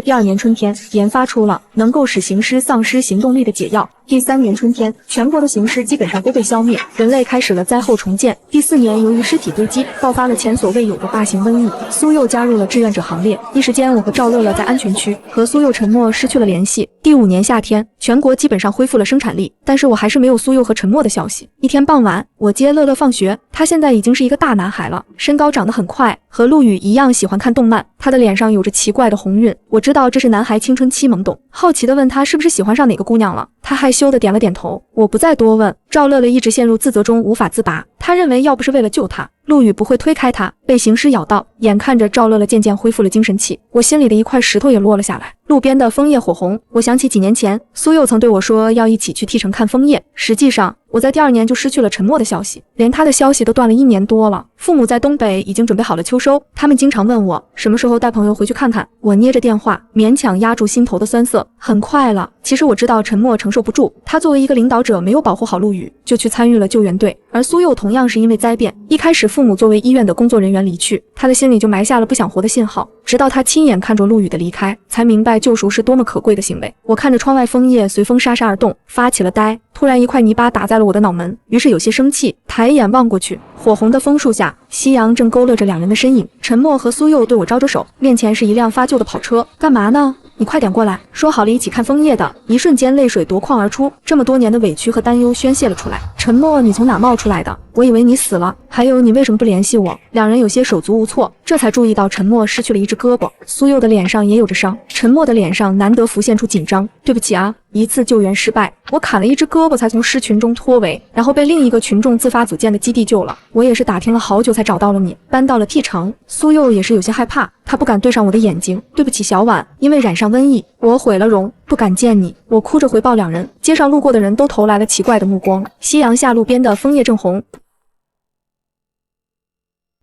第2年春天，研发出了能够使行尸丧失行动力的解药。第3年春天，全国的行尸基本上都被消灭，人类开始了灾后重建。第4年，由于尸体堆积，爆发了前所未有的大型瘟疫。苏佑加入了志愿者行列，一时间我和赵乐乐在安全区和苏佑沉默失去了联系。第5年夏天，全国基本上恢复了生产力，但是我还是没有苏佑和沉默的消息。一天傍晚，我接乐乐放学，他现在已经是一个大男孩了，身高长得很快，和陆羽一样喜欢看动漫。他的脸上有着奇怪的红晕，我知道这是男孩青春期懵懂，好奇地问他是不是喜欢上哪个姑娘了。他害羞地点了点头，我不再多问。赵乐乐一直陷入自责中无法自拔，他认为要不是为了救他，陆羽不会推开他。被行尸咬到，眼看着赵乐乐渐渐恢复了精神气，我心里的一块石头也落了下来。路边的枫叶火红，我想起几年前苏佑曾对我说要一起去 T 城看枫叶。实际上我在第2年就失去了沉默的消息，连他的消息都断了1年多了。父母在东北已经准备好了秋收，他们经常问我什么时候带朋友回去看看。我捏着电话，勉强压住心头的酸涩。很快了，其实我知道沉默承受不住，他作为一个领导者没有保护好陆羽，就去参与了救援队。而苏佑同样是因为灾变，一开始父母作为医院的工作人员离去，他的心里就埋下了不想活的信号。直到他亲眼看着陆羽的离开，才明白救赎是多么可贵的行为。我看着窗外枫叶随风沙沙而动，发起了呆。突然一块泥巴打在了我的脑门，于是有些生气，抬眼望过去，火红的枫树下，夕阳正勾勒着2人的身影。沉默和苏佑对我招着手，面前是一辆发旧的跑车。干嘛呢？你快点过来，说好了一起看枫叶的。一瞬间泪水夺眶而出，这么多年的委屈和担忧宣泄了出来。沉默，你从哪冒出来的？我以为你死了，还有你为什么不联系我？2人有些手足无措，这才注意到沉默失去了一只胳膊。苏佑的脸上也有着伤，沉默的脸上难得浮现出紧张。对不起啊，一次救援失败，我砍了一只胳膊才从尸群中脱围，然后被另一个群众自发组建的基地救了。我也是打听了好久才找到了你，搬到了 T 城。苏佑也是有些害怕，他不敢对上我的眼睛。对不起小婉，因为染上瘟疫，我毁了容，不敢见你。我哭着回报2人，街上路过的人都投来了奇怪的目光。夕阳下，路边的枫叶正红。